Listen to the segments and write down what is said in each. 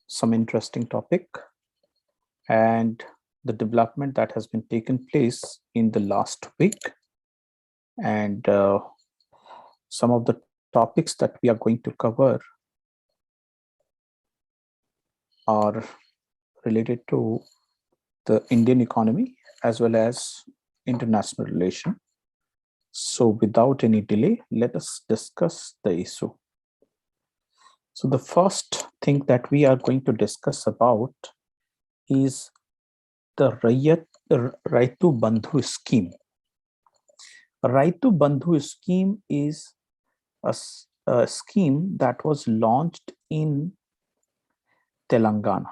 some interesting topic and the development that has been taken place in the last week, and some of the topics that we are going to cover are related to the Indian economy as well as international relation. So without any delay, let us discuss the issue. So the first thing that we are going to discuss about is the Raitu Bandhu scheme. Raitu Bandhu scheme is a scheme that was launched in Telangana.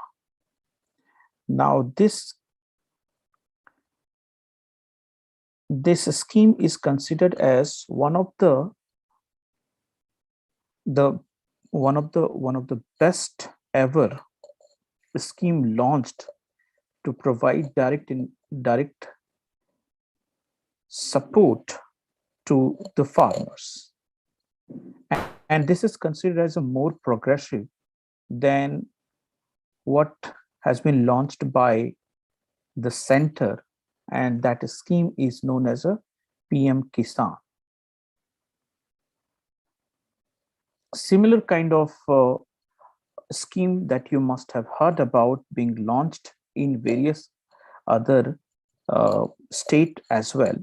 Now this scheme is considered as one of the best ever scheme launched to provide direct support to the farmers, and this is considered as a more progressive than what has been launched by the center, and that scheme is known as a PM Kisan. Similar kind of scheme that you must have heard about being launched in various other state as well,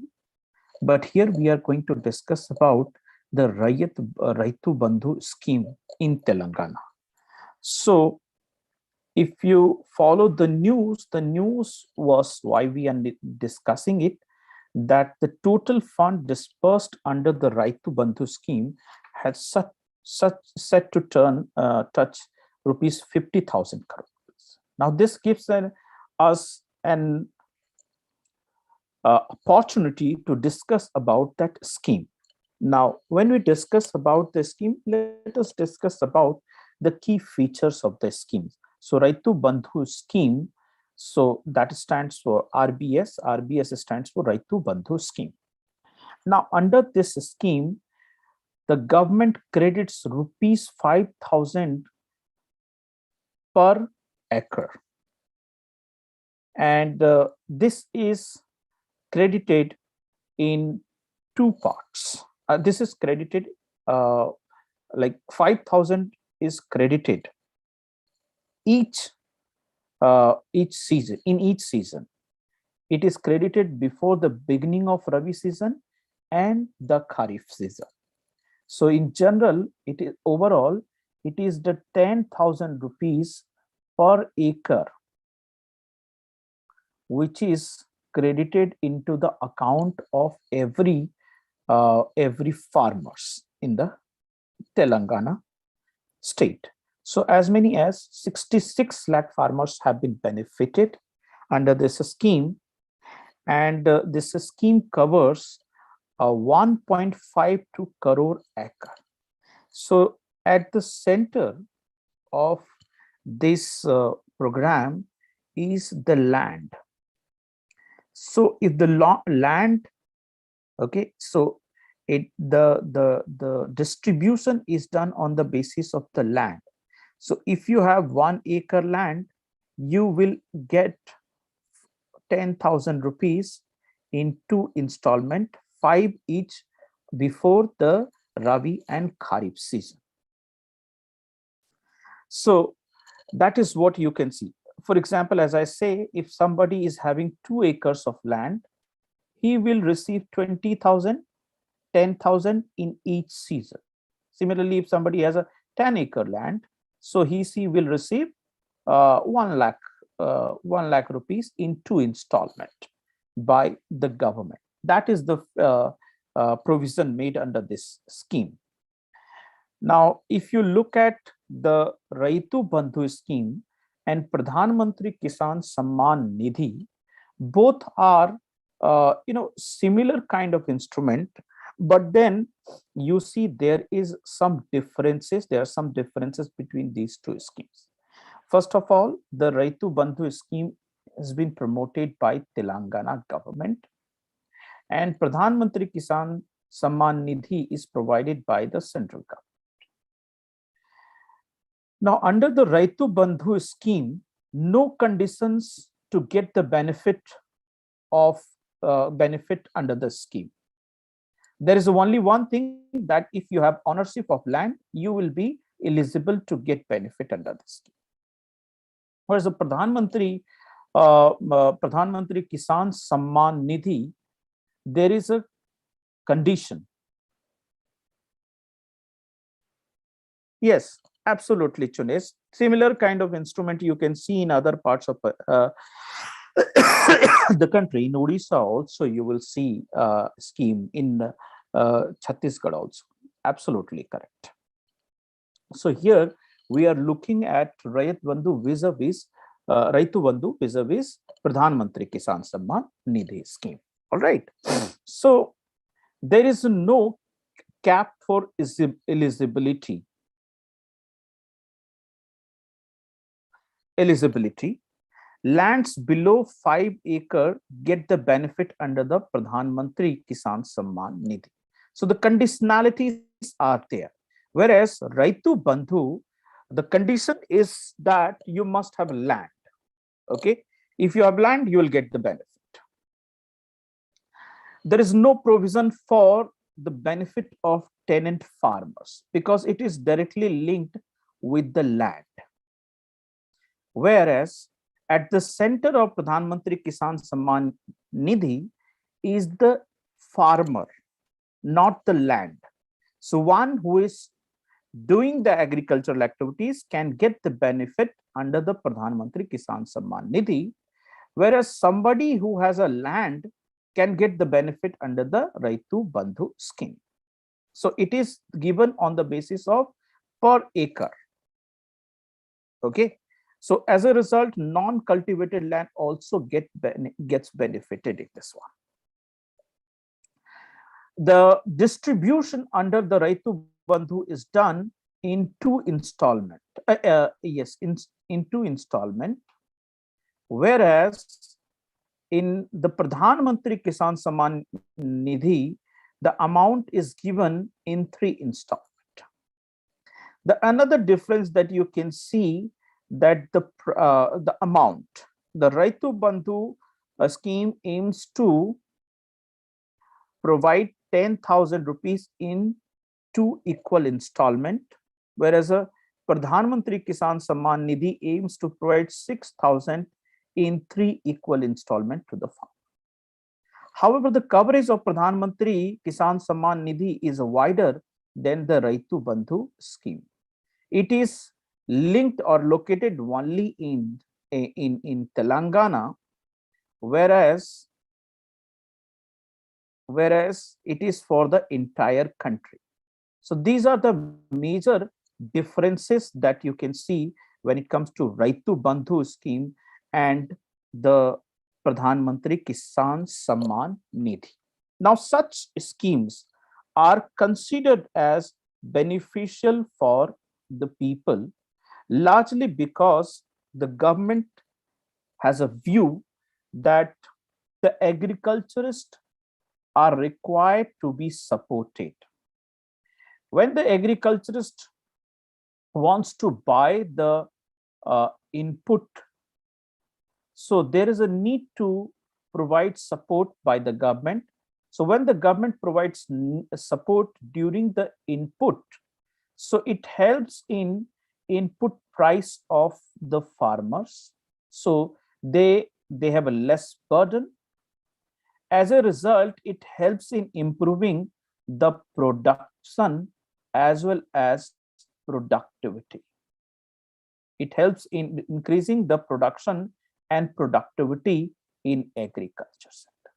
but here we are going to discuss about the Raitu Bandhu scheme in Telangana. So if you follow the news was why we are discussing it, that the total fund dispersed under the Raitu Bandhu scheme has set to touch rupees 50,000 crore. Now this gives us an opportunity to discuss about that scheme. Now, when we discuss about the scheme, let us discuss about the key features of the scheme. So Raitu Bandhu scheme, so that stands for RBS. RBS stands for Raitu Bandhu scheme. Now, under this scheme, the government credits rupees 5,000 per acre, and this is credited in two parts. This is credited like 5,000 is credited each season. In each season, it is credited before the beginning of Rabi season and the Kharif season. So in general, it is overall it is the 10,000 rupees per acre, which is credited into the account of every farmers in the Telangana state. So as many as 66 lakh farmers have been benefited under this scheme, and this scheme covers 1.52 crore acre. So at the center of this program is the land. So if the land, okay, so the distribution is done on the basis of the land. So if you have 1 acre land, you will get 10,000 rupees in two installment, 5 each before the Rabi and Kharif season. So that is what you can see. For example, as I say, if somebody is having 2 acres of land, he will receive 20,000, 10,000 in each season. Similarly, if somebody has a 10-acre land, so he will receive 1 lakh rupees in 2 installment by the government. That is the provision made under this scheme. Now, if you look at the Raitu Bandhu scheme and Pradhan Mantri Kisan Samman Nidhi, both are similar kind of instrument, but then you see there is some differences. There are some differences between these two schemes. First of all, the Raitu Bandhu scheme has been promoted by Telangana government, and Pradhan Mantri Kisan Samman Nidhi is provided by the central government. Now, under the Raitu Bandhu scheme, no conditions to get the benefit of benefit under the scheme. There is only one thing, that if you have ownership of land, you will be eligible to get benefit under the scheme. Whereas the Pradhan Mantri Kisan Samman Nidhi, there is a condition. Yes, absolutely, Chunes. Similar kind of instrument you can see in other parts of the country. In Odisha also you will see scheme, in Chhattisgarh also. Absolutely correct. So here we are looking at Raitu Bandhu vis-a-vis Pradhan Mantri Kisan Samman Nidhi scheme. All right. So there is no cap for eligibility. Lands below 5 acre get the benefit under the Pradhan Mantri Kisan Samman Nidhi. So the conditionalities are there. Whereas Raitu Bandhu, the condition is that you must have land. Okay. If you have land, you will get the benefit. There is no provision for the benefit of tenant farmers because it is directly linked with the land. Whereas at the center of Pradhan Mantri Kisan Samman Nidhi is the farmer, not the land. So one who is doing the agricultural activities can get the benefit under the Pradhan Mantri Kisan Samman Nidhi, whereas somebody who has a land can get the benefit under the Raitu Bandhu scheme. So it is given on the basis of per acre. Okay. So as a result, non-cultivated land also gets benefited in this one. The distribution under the Raitu Bandhu is done in two installment. In two installment. Whereas in the Pradhan Mantri Kisan Samman Nidhi, the amount is given in 3 installment. The another difference that you can see, that the amount, the Raitu Bandhu scheme aims to provide 10,000 rupees in 2 equal installment, whereas a Pradhan Mantri Kisan Samman Nidhi aims to provide 6,000 in 3 equal installment to the farmer. However, the coverage of Pradhan Mantri Kisan Samman Nidhi is wider than the Raitu Bandhu scheme. It is linked or located only in Telangana, whereas it is for the entire country. So these are the major differences that you can see when it comes to Raitu Bandhu scheme and the Pradhan Mantri Kisan Samman Nidhi. Now, such schemes are considered as beneficial for the people, largely because the government has a view that the agriculturists are required to be supported. When the agriculturist wants to buy the input, so there is a need to provide support by the government. So when the government provides support during the input, so it helps in input price of the farmers. So they have a less burden. As a result, it helps in improving the production as well as productivity. It helps in increasing the production and productivity in agriculture sector.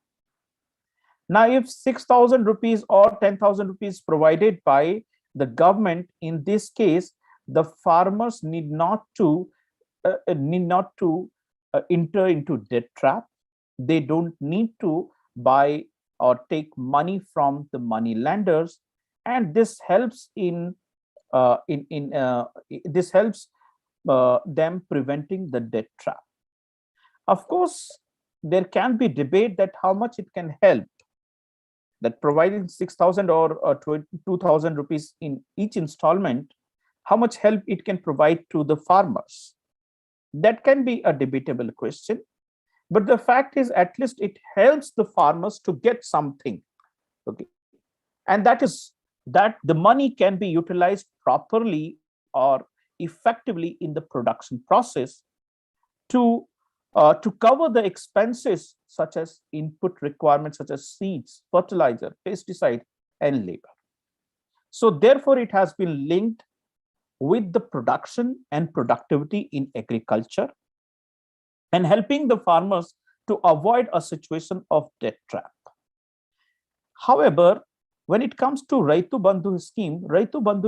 Now, if 6,000 rupees or 10,000 rupees provided by the government, in this case, the farmers need not to enter into debt trap. They don't need to buy or take money from the money lenders, and this helps them preventing the debt trap. Of course, there can be debate that how much it can help, that providing 6,000 or 2,000 rupees in each installment, how much help it can provide to the farmers? That can be a debatable question, but the fact is at least it helps the farmers to get something. Okay, and that the money can be utilized properly or effectively in the production process to to cover the expenses such as input requirements such as seeds, fertilizer, pesticide, and labor. So therefore, it has been linked with the production and productivity in agriculture and helping the farmers to avoid a situation of debt trap. However, when it comes to Raitu Bandhu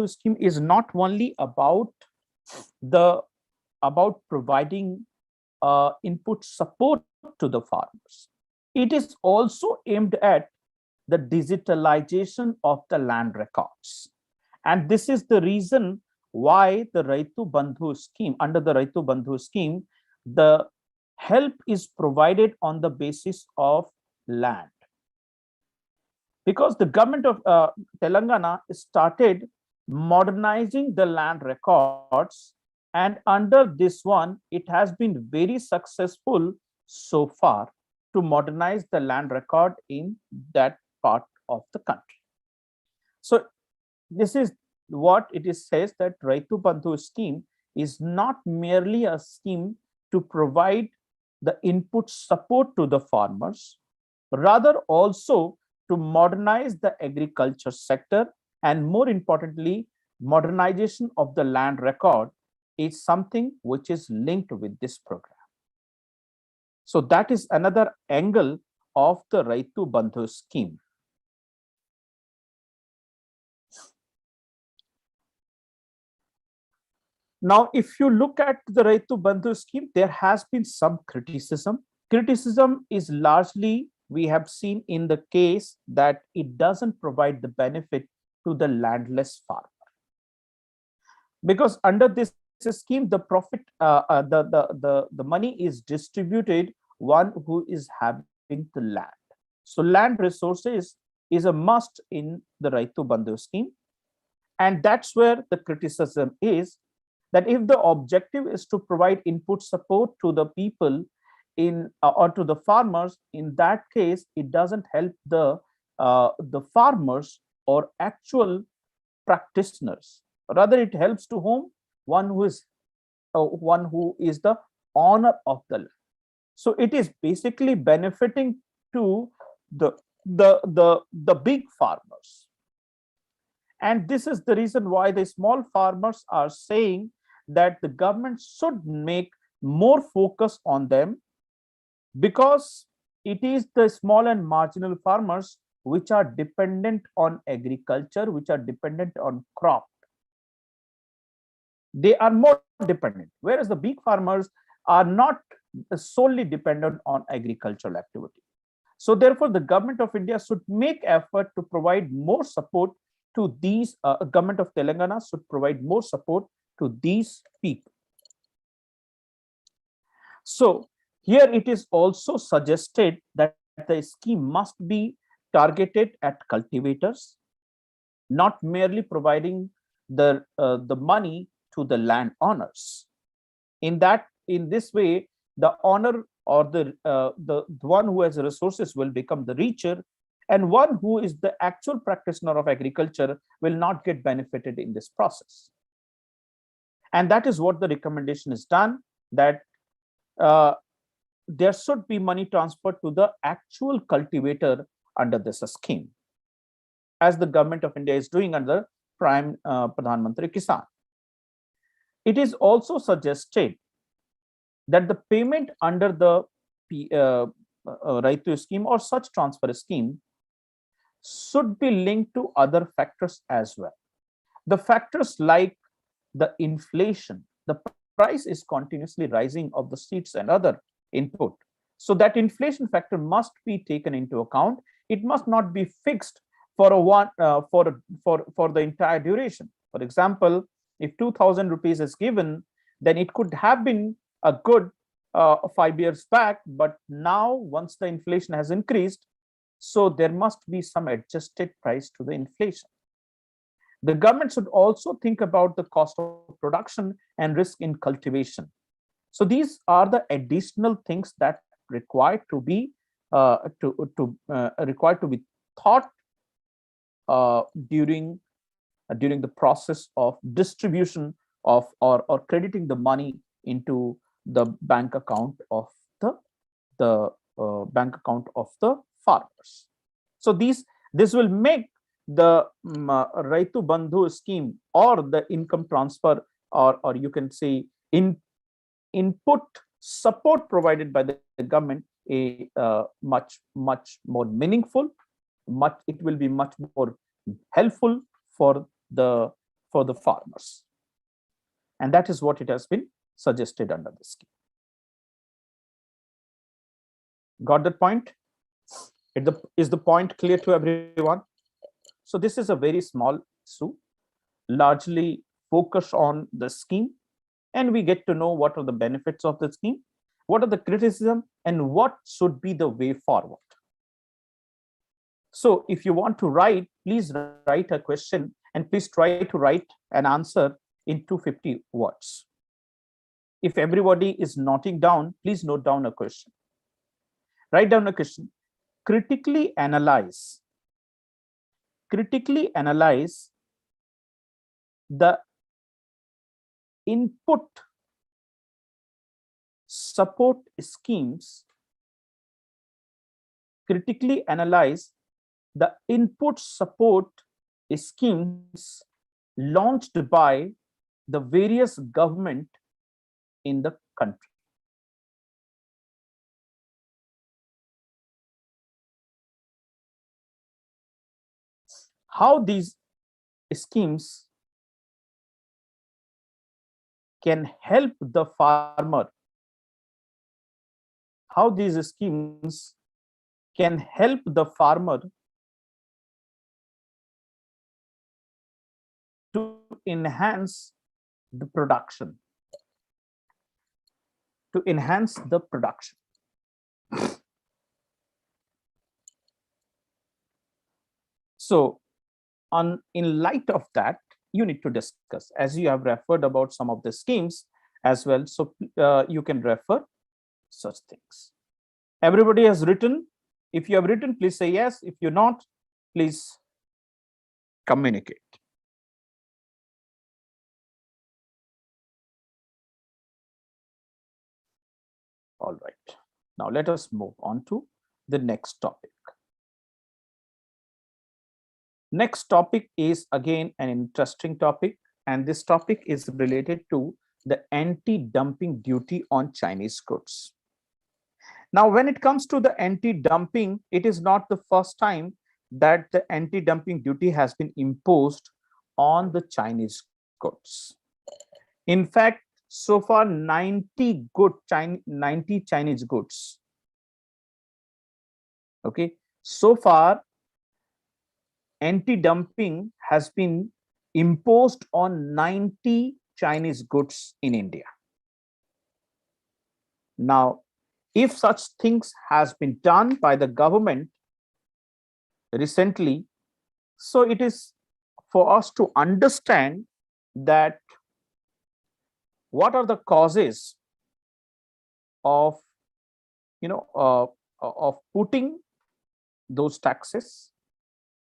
scheme is not only the about providing input support to the farmers. It is also aimed at the digitalization of the land records. And this is the reason why the Raitu Bandhu scheme, under the Raitu Bandhu scheme, the help is provided on the basis of land. Because the government of Telangana started modernizing the land records, and under this one, it has been very successful so far to modernize the land record in that part of the country. So this is what it is says, that Raitu Bandhu scheme is not merely a scheme to provide the input support to the farmers, rather also to modernize the agriculture sector, and more importantly, modernization of the land record is something which is linked with this program. So that is another angle of the Raitu Bandhu scheme. Now, if you look at the Raitu Bandhu scheme, there has been some criticism. Criticism is largely, we have seen in the case that it doesn't provide the benefit to the landless farmer. Because under this scheme, the profit, the money is distributed one who is having the land. So land resources is a must in the Raitu Bandhu scheme. And that's where the criticism is, that if the objective is to provide input support to the people in or to the farmers, in that case, it doesn't help the farmers or actual practitioners. Rather, it helps to whom? One who is the owner of the land. So it is basically benefiting to the big farmers. And this is the reason why the small farmers are saying that the government should make more focus on them, because it is the small and marginal farmers which are dependent on agriculture, which are dependent on crop. They are more dependent, whereas the big farmers are not solely dependent on agricultural activity. So therefore, the government of India should make effort to provide more support to these, government of Telangana should provide more support to these people. So here it is also suggested that the scheme must be targeted at cultivators, not merely providing the money to the landowners. In this way, the owner or the one who has resources will become the richer, and one who is the actual practitioner of agriculture will not get benefited in this process. And that is what the recommendation is done, that there should be money transferred to the actual cultivator under this scheme, as the government of India is doing under Prime Pradhan Mantri Kisan. It is also suggested that the payment under the Raitu scheme or such transfer scheme should be linked to other factors as well. The factors like the inflation, the price is continuously rising of the seeds and other input. So that inflation factor must be taken into account. It must not be fixed for for the entire duration. For example, if 2,000 rupees is given, then it could have been a good 5 years back, but now once the inflation has increased, so there must be some adjusted price to the inflation. The government should also think about the cost of production and risk in cultivation. So these are the additional things that required to be thought during the process of distribution of or crediting the money into the bank account of the bank account of the farmers. So this will make the Raitu Bandhu scheme or the income transfer, or you can say input support provided by the government, much more meaningful. It will be much more helpful for the farmers, and that is what it has been suggested under the scheme. Got that point? Is the point clear to everyone? So this is a very small issue, largely focus on the scheme, and we get to know what are the benefits of the scheme, what are the criticism, and what should be the way forward. So if you want to write, please write a question, and please try to write an answer in 250 words. If everybody is noting down, please note down a question. Write down a question. Critically analyze the input support schemes. Critically analyze the input support schemes launched by the various government in the country. How these schemes can help the farmer, how these schemes can help the farmer to enhance the production, So in light of that, you need to discuss, as you have referred about some of the schemes as well. So you can refer such things. Everybody has written. If you have written, please say yes. If you're not, please communicate. All right. Now let us move on to the next topic. Next topic is again an interesting topic, and this topic is related to the anti-dumping duty on Chinese goods. Now, when it comes to the anti-dumping, it is not the first time that the anti-dumping duty has been imposed on the Chinese goods. In fact, so far 90 Chinese goods. Okay, so far anti-dumping has been imposed on 90 Chinese goods in India. Now, if such things has been done by the government recently, so it is for us to understand that what are the causes of of putting those taxes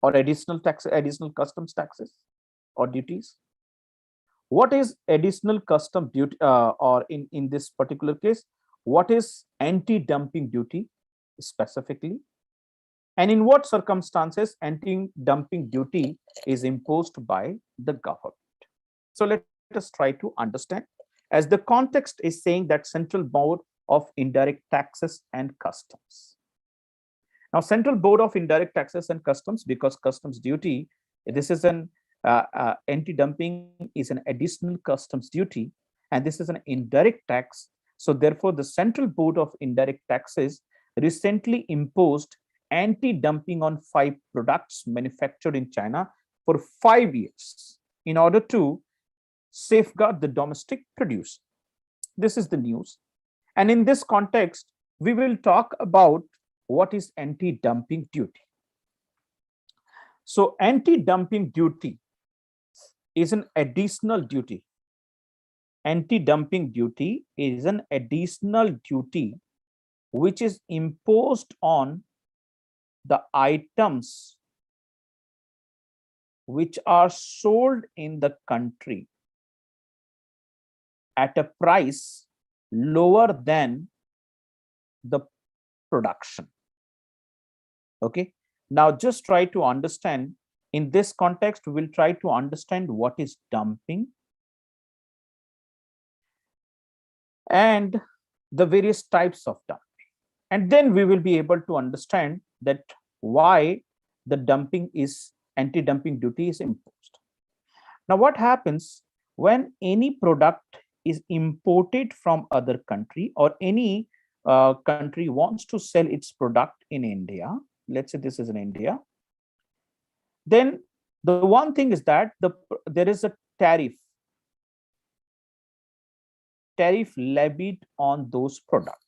or additional customs taxes or duties. What is additional custom duty, or in this particular case, what is anti-dumping duty specifically, and in what circumstances anti-dumping duty is imposed by the government. So let us try to understand, as the context is saying that Central Board of Indirect Taxes and Customs. Now, Central Board of Indirect Taxes and Customs, because customs duty, this is an anti-dumping is an additional customs duty, and this is an indirect tax. So therefore, the Central Board of Indirect Taxes recently imposed anti-dumping on 5 products manufactured in China for 5 years in order to safeguard the domestic producer. This is the news. And in this context, we will talk about what is anti-dumping duty. So anti-dumping duty is an additional duty. Anti-dumping duty is an additional duty which is imposed on the items which are sold in the country at a price lower than the production. Okay. Now just try to understand, in this context, we will try to understand what is dumping and the various types of dumping. And then we will be able to understand that why the dumping is anti-dumping duty is imposed. Now, what happens when any product is imported from other country, or any country wants to sell its product in India? Let's say this is in India. Then the one thing is that there is a tariff levied on those products.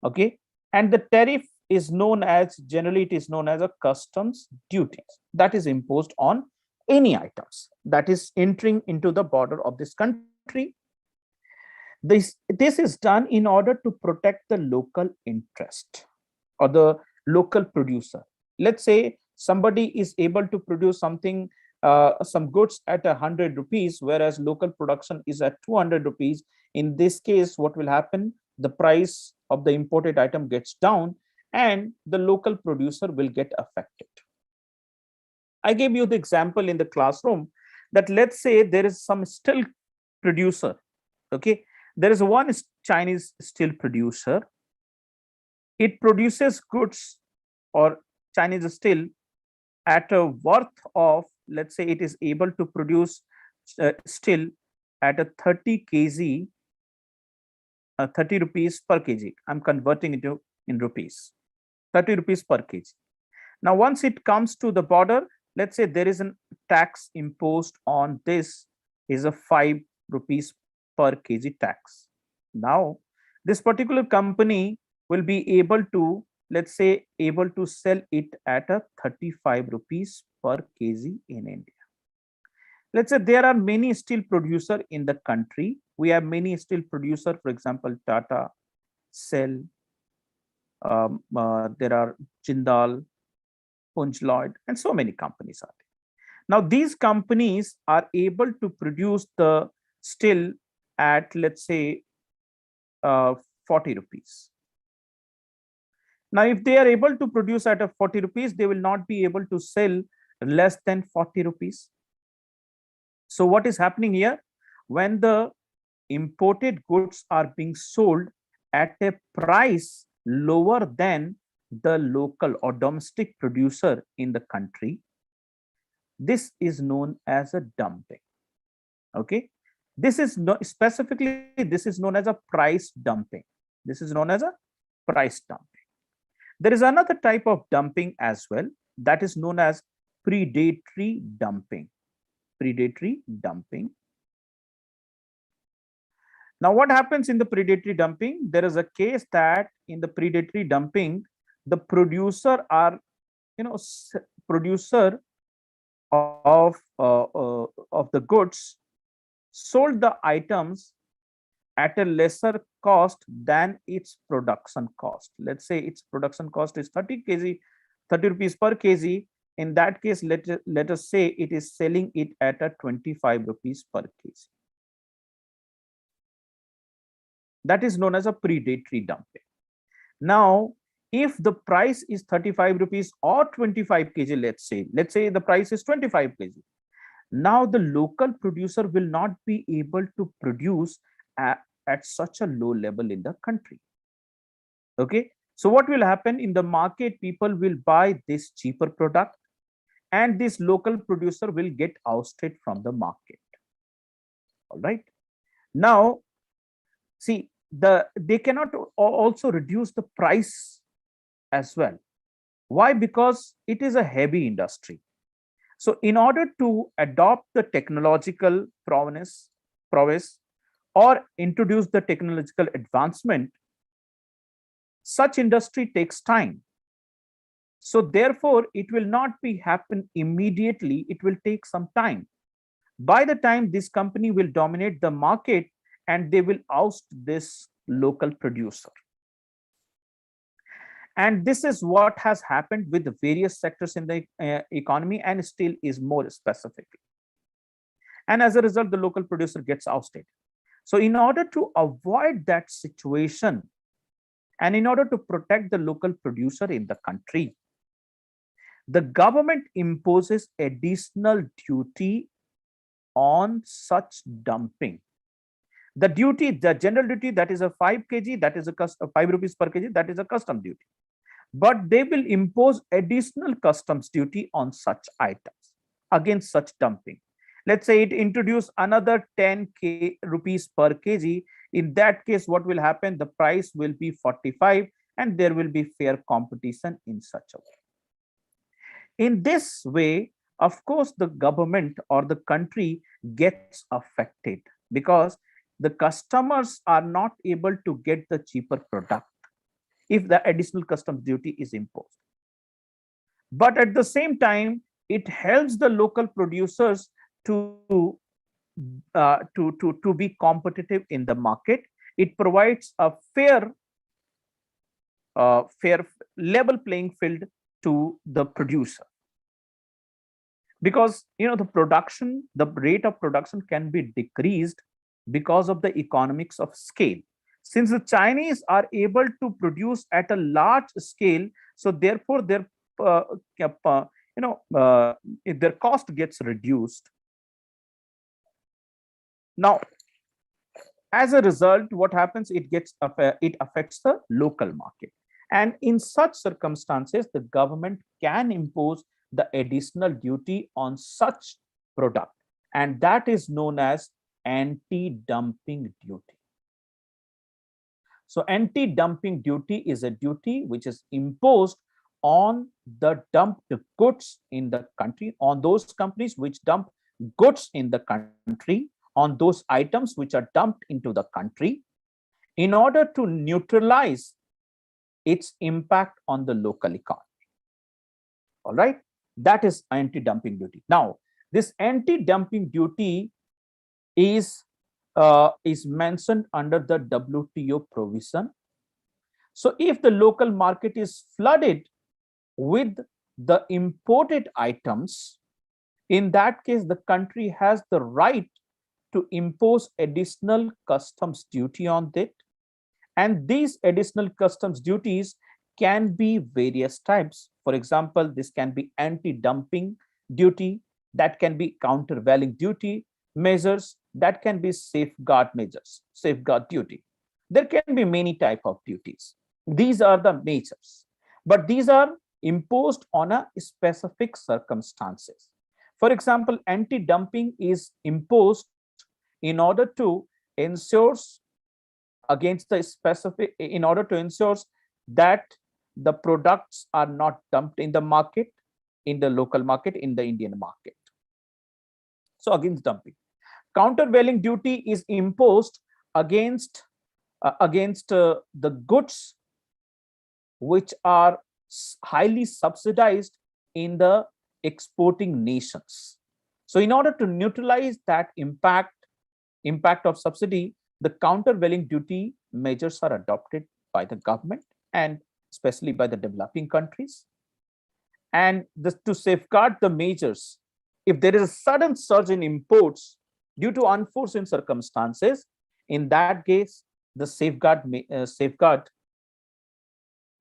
Okay, and the tariff is known as, generally it is known as a customs duty that is imposed on any items that is entering into the border of this country. This is done in order to protect the local interest or the local producer. Let's say somebody is able to produce something, some goods at 100 rupees, whereas local production is at 200 rupees. In this case, what will happen? The price of the imported item gets down and the local producer will get affected. I gave you the example in the classroom that let's say there is some steel producer. Okay, there is one Chinese steel producer. It produces goods or Chinese steel at a worth of, let's say it is able to produce steel at a 30 kg, 30 rupees per kg. I'm converting it in rupees, 30 rupees per kg. Now, once it comes to the border, let's say there is a tax imposed on this, is a 5 rupees per kg tax. Now, this particular company will be able to, let's say, able to sell it at a 35 rupees per kg in India. Let's say there are many steel producers in the country. We have many steel producers, for example, Tata, Cell, there are Jindal, Punj Lloyd, and so many companies are there. Now, these companies are able to produce the steel at, let's say, 40 rupees. Now, if they are able to produce at a 40 rupees, they will not be able to sell less than 40 rupees. So what is happening here? When the imported goods are being sold at a price lower than the local or domestic producer in the country, this is known as a dumping. Okay, this is specifically, this is known as a price dumping. This is known as a price dumping. There is another type of dumping as well, that is known as predatory dumping. Predatory dumping. Now, what happens in the predatory dumping? There is a case that in the predatory dumping, the producer are, producer of the goods sold the items at a lesser cost than its production cost. Let's say its production cost is 30 rupees per kg. In that case, let us say it is selling it at a 25 rupees per kg. That is known as a predatory dumping. Now, if the price is 35 rupees or 25 kg, let's say the price is 25 kg. Now, the local producer will not be able to produce at such a low level in the country. Okay, so what will happen in the market? People will buy this cheaper product, and this local producer will get ousted from the market. All right. Now, see, they cannot also reduce the price as well. Why? Because it is a heavy industry. So in order to adopt the technological prowess or introduce the technological advancement, such industry takes time. So therefore, it will not be happen immediately. It will take some time. By the time this company will dominate the market and they will oust this local producer. And this is what has happened with the various sectors in the economy, and still is more specific. And as a result, the local producer gets ousted. So in order to avoid that situation, and in order to protect the local producer in the country, the government imposes additional duty on such dumping. The duty, the general duty, that is a 5 kg, that is a 5 rupees per kg, that is a custom duty. But they will impose additional customs duty on such items against such dumping. Let's say it introduce another 10 rupees per kg. In that case, what will happen? The price will be 45, and there will be fair competition in such a way. In this way, of course, the government or the country gets affected, because the customers are not able to get the cheaper product if the additional customs duty is imposed. But at the same time, it helps the local producers to be competitive in the market. It provides a fair level playing field to the producer, because the rate of production can be decreased because of the economics of scale. Since the Chinese are able to produce at a large scale, so therefore their their cost gets reduced. Now, as a result, what happens? It affects the local market, and in such circumstances, the government can impose the additional duty on such product, and that is known as anti-dumping duty. So anti-dumping duty is a duty which is imposed on the dumped goods in the country, on those companies which dump goods in the country, on those items which are dumped into the country, in order to neutralize its impact on the local economy. All right, that is anti-dumping duty. Now, this anti-dumping duty is mentioned under the WTO provision. So if the local market is flooded with the imported items, in that case, the country has the right to impose additional customs duty on it. And these additional customs duties can be various types. For example, this can be anti-dumping duty, that can be countervailing duty measures, that can be safeguard measures, safeguard duty. There can be many types of duties. These are the measures, but these are imposed on a specific circumstances. For example, anti-dumping is imposed in order to ensure against the specific, in order to ensure that the products are not dumped in the market, in the local market, in the Indian market. So against dumping. Countervailing duty is imposed against the goods which are highly subsidized in the exporting nations. So in order to neutralize that impact of subsidy, the countervailing duty measures are adopted by the government, and especially by the developing countries. And to safeguard the measures, if there is a sudden surge in imports due to unforeseen circumstances, in that case, the safeguard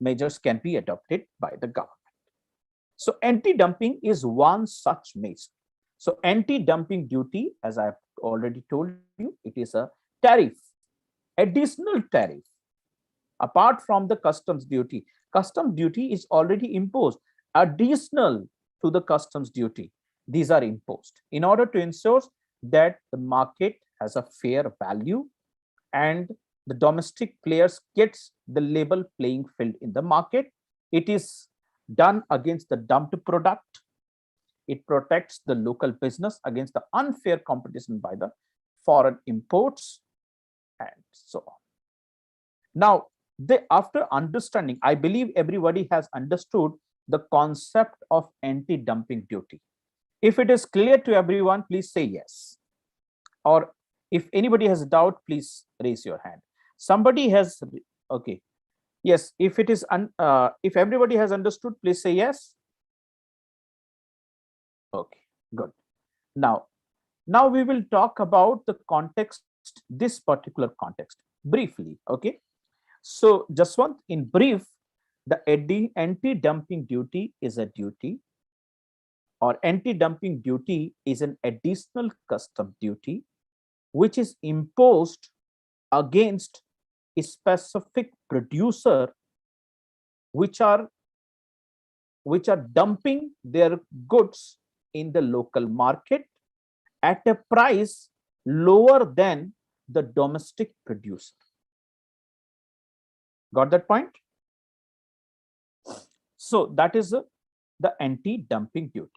measures can be adopted by the government. So anti-dumping is one such measure. So anti-dumping duty, as I've already told you, it is a tariff, additional tariff, apart from the customs duty. Customs duty is already imposed, additional to the customs duty. These are imposed in order to ensure that the market has a fair value and the domestic players gets the level playing field in the market. It is done against the dumped product. It protects the local business against the unfair competition by the foreign imports, and so on. Now, after understanding, I believe everybody has understood the concept of anti-dumping duty. If it is clear to everyone, please say yes. Or if anybody has a doubt, please raise your hand. Somebody has, okay. Yes, if it is, if everybody has understood, please say yes. Okay, good. Now we will talk about the context, this particular context, briefly. Okay. So just one in brief, the anti-dumping duty is a duty, or anti-dumping duty is an additional custom duty which is imposed against a specific producer which are dumping their goods in the local market at a price lower than the domestic producer. Got that point? So that is the anti-dumping duty.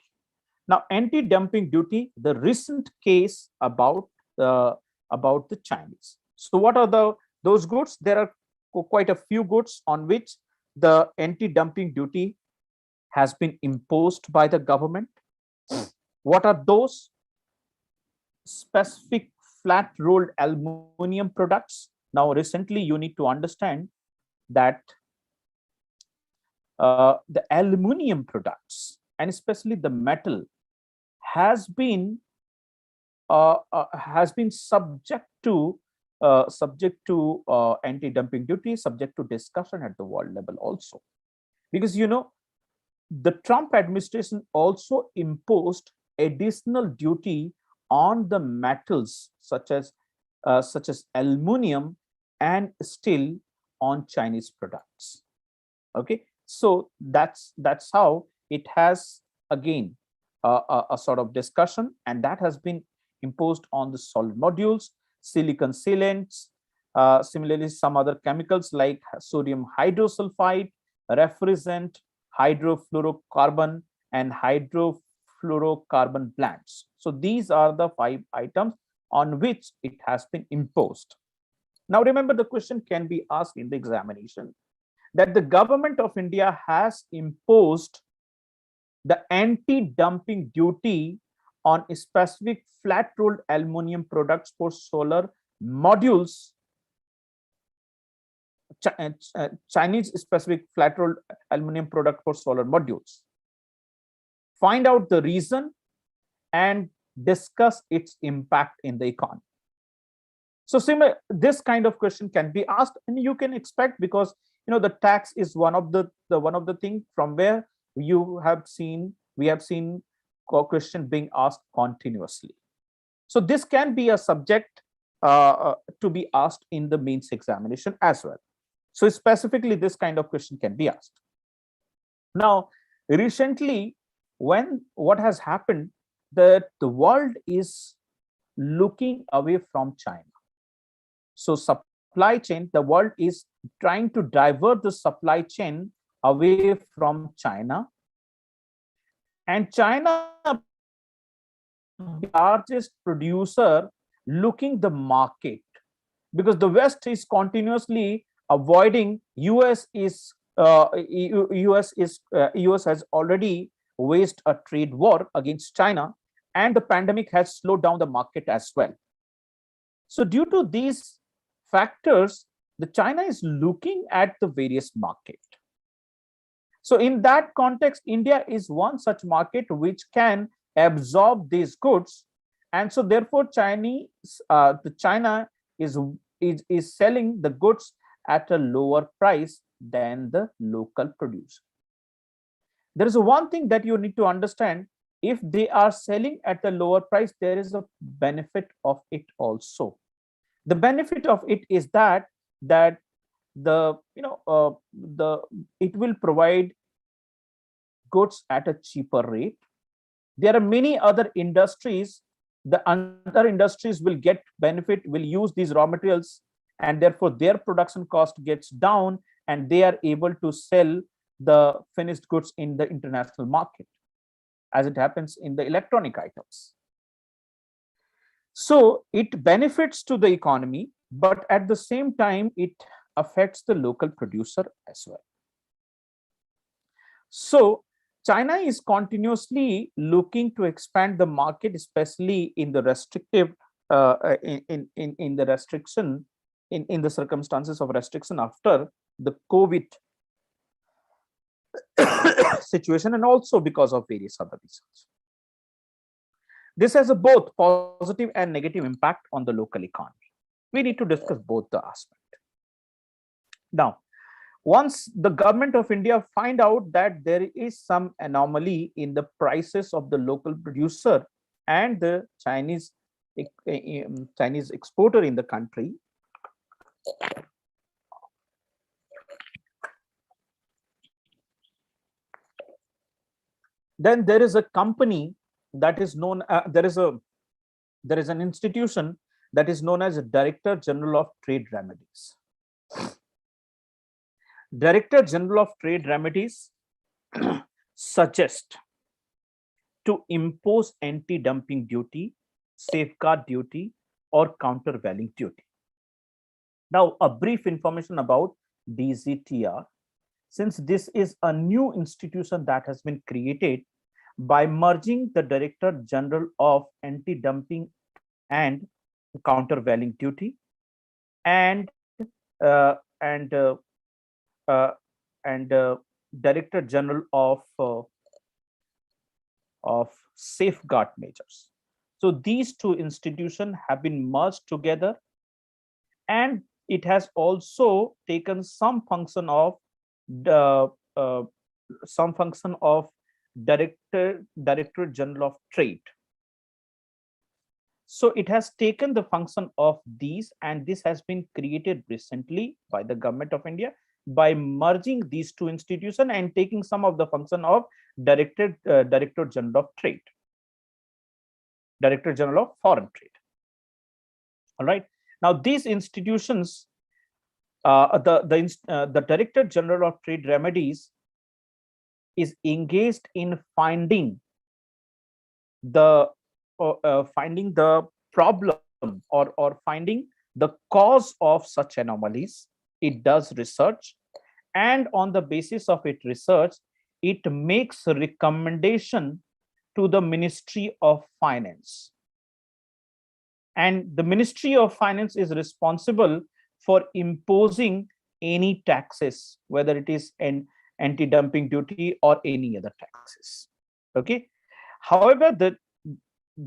Now, anti-dumping duty, the recent case about the Chinese. So what are those goods? There are quite a few goods on which the anti-dumping duty has been imposed by the government. What are those? Specific flat rolled aluminum products. Now, recently you need to understand that the aluminum products, and especially the metal, has been subject to anti-dumping duty, subject to discussion at the world level also, because the Trump administration also imposed additional duty on the metals such as aluminum and steel on Chinese products. Okay, so that's how it has again a sort of discussion, and that has been imposed on the solid modules, silicon sealants, similarly some other chemicals like sodium hydrosulfide, refrigerant, hydrofluorocarbon, and hydrofluorocarbon blends. So these are the 5 items on which it has been imposed. Now remember, the question can be asked in the examination that the government of India has imposed the anti-dumping duty on specific flat rolled aluminum products for solar modules, Chinese specific flat rolled aluminum product for solar modules. Find out the reason and discuss its impact in the economy. So similar, this kind of question can be asked, and you can expect, because the tax is one of the thing from where we have seen question being asked continuously. So this can be a subject to be asked in the mains examination as well. So specifically, this kind of question can be asked. Now, recently, what has happened, that the world is looking away from China. So supply chain, the world is trying to divert the supply chain away from China, and China, the largest producer, looking the market, because the West is continuously avoiding. US has already waged a trade war against China, and the pandemic has slowed down the market as well. So due to these factors, the China is looking at the various market. So in that context, India is one such market which can absorb these goods, and so therefore China is selling the goods at a lower price than the local producer. There is one thing that you need to understand: if they are selling at a lower price, there is a benefit of it also. The benefit of it is that it will provide goods at a cheaper rate. There are many other industries. The other industries will get benefit, will use these raw materials, and therefore their production cost gets down, and they are able to sell the finished goods in the international market, as it happens in the electronic items. So it benefits to the economy, but at the same time, it affects the local producer as well. So China is continuously looking to expand the market, especially in the restrictive, in the restriction, in the circumstances of restriction after the COVID situation, and also because of various other reasons. This has a both positive and negative impact on the local economy. We need to discuss both the aspects. Now, once the government of India find out that there is some anomaly in the prices of the local producer and the Chinese exporter in the country, then there is a company that is known, there is an institution that is known as a Director General of Trade Remedies. Director General of Trade Remedies suggest to impose anti-dumping duty, safeguard duty, or countervailing duty. Now, a brief information about DZTR. Since this is a new institution that has been created by merging the Director General of Anti-Dumping and Countervailing Duty and Director General of Safeguard Measures. So these two institutions have been merged together, and it has also taken some function of Director General of Trade. So it has taken the function of these, and this has been created recently by the government of India by merging these two institutions and taking some of the function of Director General of Trade, Director General of Foreign Trade. All right. Now these institutions, the Director General of Trade Remedies is engaged in finding the problem or finding the cause of such anomalies. It does research, and on the basis of its research, it makes a recommendation to the Ministry of Finance. And the Ministry of Finance is responsible for imposing any taxes, whether it is an anti-dumping duty or any other taxes. Okay. However, the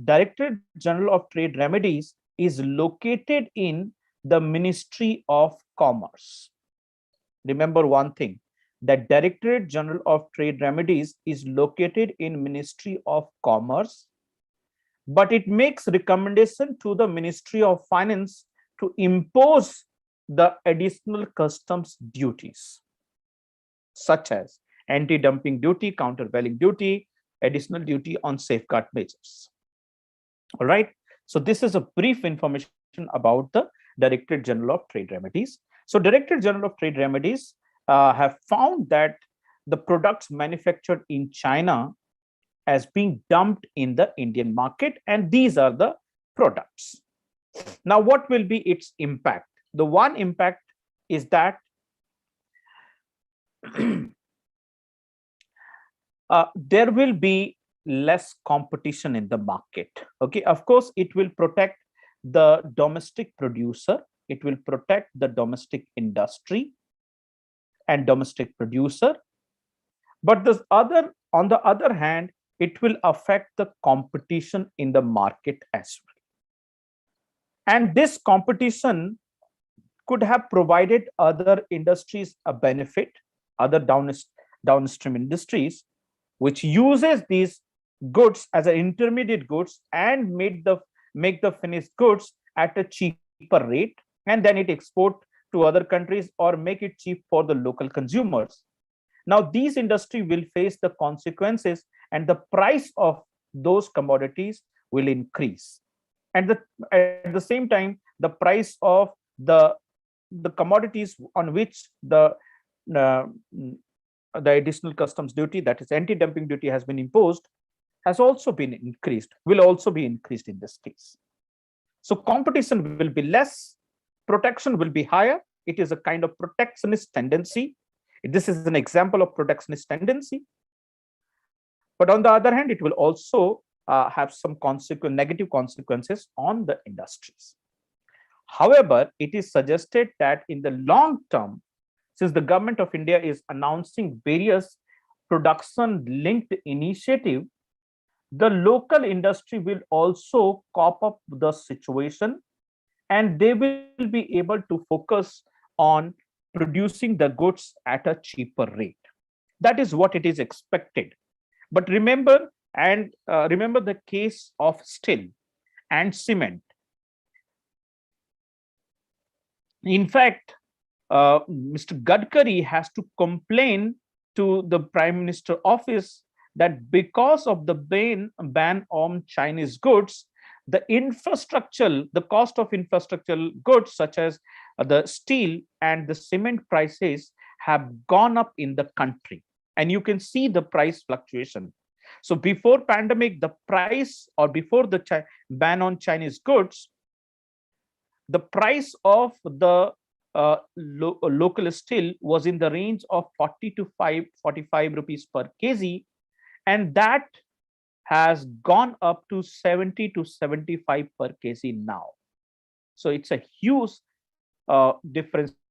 Director General of Trade Remedies is located in the Ministry of Commerce. Remember one thing, that Directorate General of Trade Remedies is located in Ministry of Commerce, but it makes recommendation to the Ministry of Finance to impose the additional customs duties, such as anti-dumping duty, countervailing duty, additional duty on safeguard measures. All right. So this is a brief information about the Director General of Trade Remedies. So Director General of Trade Remedies have found that the products manufactured in China as being dumped in the Indian market, and these are the products. Now, what will be its impact? The one impact is that there will be less competition in the market. Okay, of course, it will protect the domestic producer, it will protect the domestic industry and domestic producer, but on the other hand, it will affect the competition in the market as well. And this competition could have provided other industries a benefit, other downstream industries, which uses these goods as an intermediate goods and make the finished goods at a cheaper rate, and then it export to other countries or make it cheap for the local consumers. Now these industry will face the consequences, and the price of those commodities will increase, and at the same time the price of the commodities on which the additional customs duty, that is anti-dumping duty, has been imposed has also been increased, will also be increased in this case. So competition will be less, protection will be higher. It is a kind of protectionist tendency. This is an example of protectionist tendency. But on the other hand, it will also have some negative consequences on the industries. However, it is suggested that in the long term, since the government of India is announcing various production linked initiative, the local industry will also cop up the situation, and they will be able to focus on producing the goods at a cheaper rate. That is what it is expected. But remember the case of steel and cement. In fact, Mr. Gadkari has to complain to the Prime Minister office that because of the ban on Chinese goods, the cost of infrastructural goods such as the steel and the cement prices have gone up in the country. And you can see the price fluctuation. So before pandemic, the price, or before the ban on Chinese goods, the price of the local steel was in the range of 40 to 45 rupees per kg, and that has gone up to 70 to 75 per kg now. So it's a huge difference between the prices. And the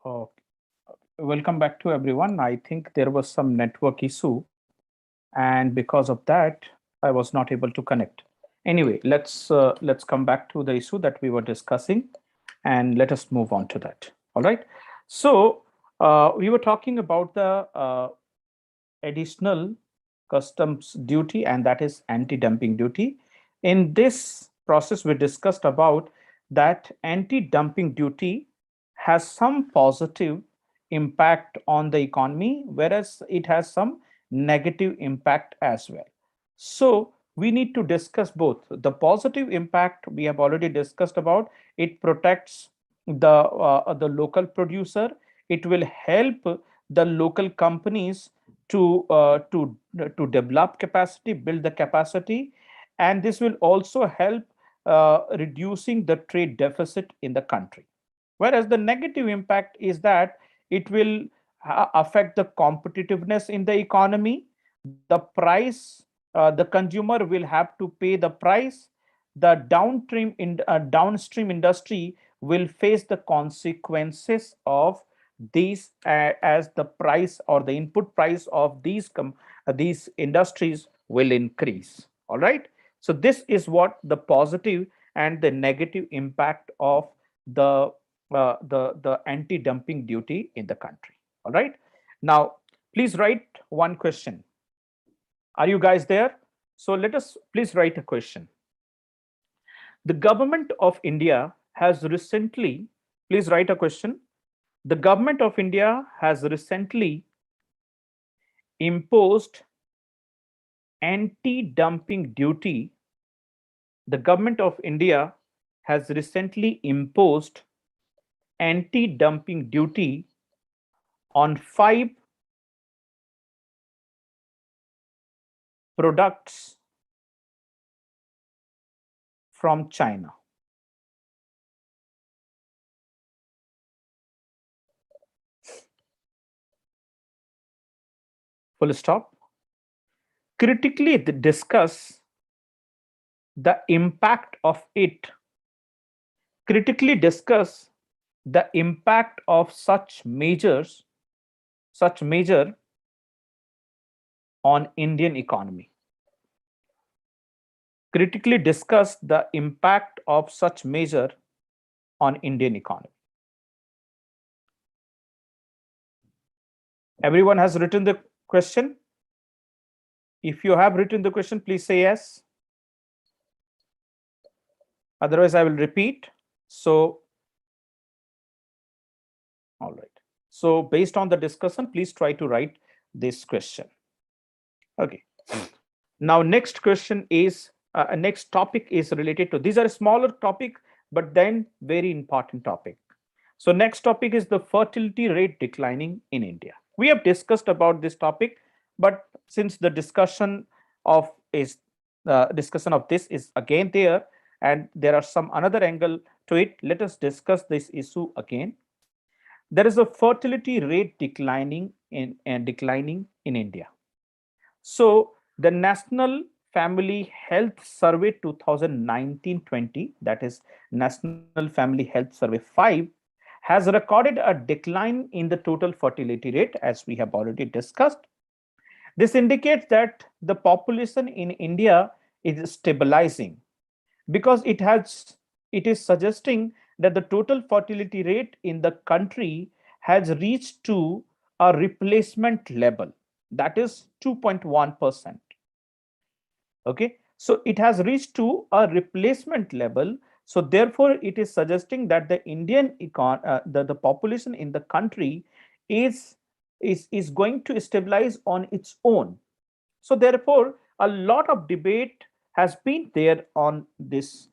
Oh, welcome back to everyone. I think there was some network issue, and because of that, I was not able to connect. Anyway, let's come back to the issue that we were discussing, and let us move on to that. All right. So we were talking about the additional customs duty, and that is anti-dumping duty. In this process, we discussed about that anti-dumping duty has some positive impact on the economy, whereas it has some negative impact as well. So we need to discuss both. The positive impact we have already discussed about. It protects the local producer. It will help the local companies to develop capacity, build the capacity, and this will also help reducing the trade deficit in the country. Whereas the negative impact is that it will affect the competitiveness in the economy. The price, the consumer will have to pay the price. The downstream industry will face the consequences of these, as the price or the input price of these industries will increase. All right. So this is what the positive and the negative impact of the anti-dumping duty in the country. All right. Now, please write one question. Are you guys there? So let us please write a question. The government of India has recently, please write a question. The government of India has recently imposed anti-dumping duty. The government of India has recently imposed anti-dumping duty on 5 products from China. Full stop. Critically discuss the impact of it. Critically discuss the impact of such measure on Indian economy. Critically discuss the impact of such measure on Indian economy. Everyone has written the question? If you have written the question, please say yes. Otherwise, I will repeat. So, all right. So, based on the discussion, please try to write this question. Okay. Now, next question is next topic is related to, these are smaller topic, but then very important topic. So next topic is the fertility rate declining in India. We have discussed about this topic, but since the discussion of this is again there, and there are some another angle to it, let us discuss this issue again. There is a fertility rate declining in India. So the National Family Health Survey 2019-20, that is National Family Health Survey 5, has recorded a decline in the total fertility rate, as we have already discussed. This indicates that the population in India is stabilizing, because it is suggesting that the total fertility rate in the country has reached to a replacement level, that is 2.1%. Okay, so it has reached to a replacement level. So therefore it is suggesting that the the population in the country is is going to stabilize on its own. So therefore a lot of debate has been there on this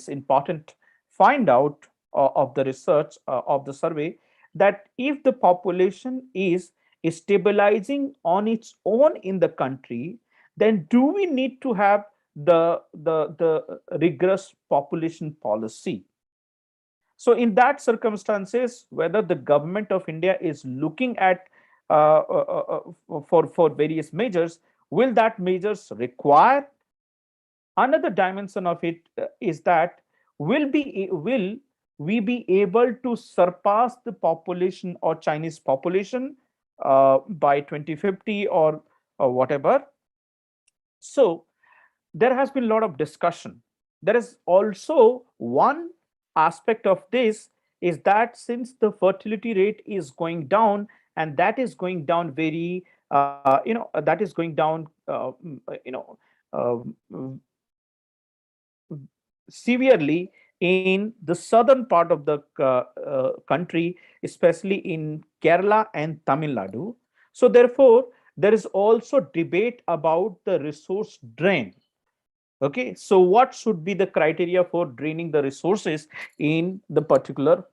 important find out of the research of the survey, that if the population is stabilizing on its own in the country, then do we need to have the rigorous population policy? So in that circumstances, whether the government of India is looking at for various measures, will that measures require? Another dimension of it is that will we be able to surpass the population or Chinese population by 2050 or whatever. So there has been a lot of discussion. There is also one aspect of this, is that since the fertility rate is going down, and that is going down very, that is going down, uh, severely in the southern part of the country, especially in Kerala and Tamil Nadu. So, therefore, there is also debate about the resource drain. Okay, so what should be the criteria for draining the resources in the particular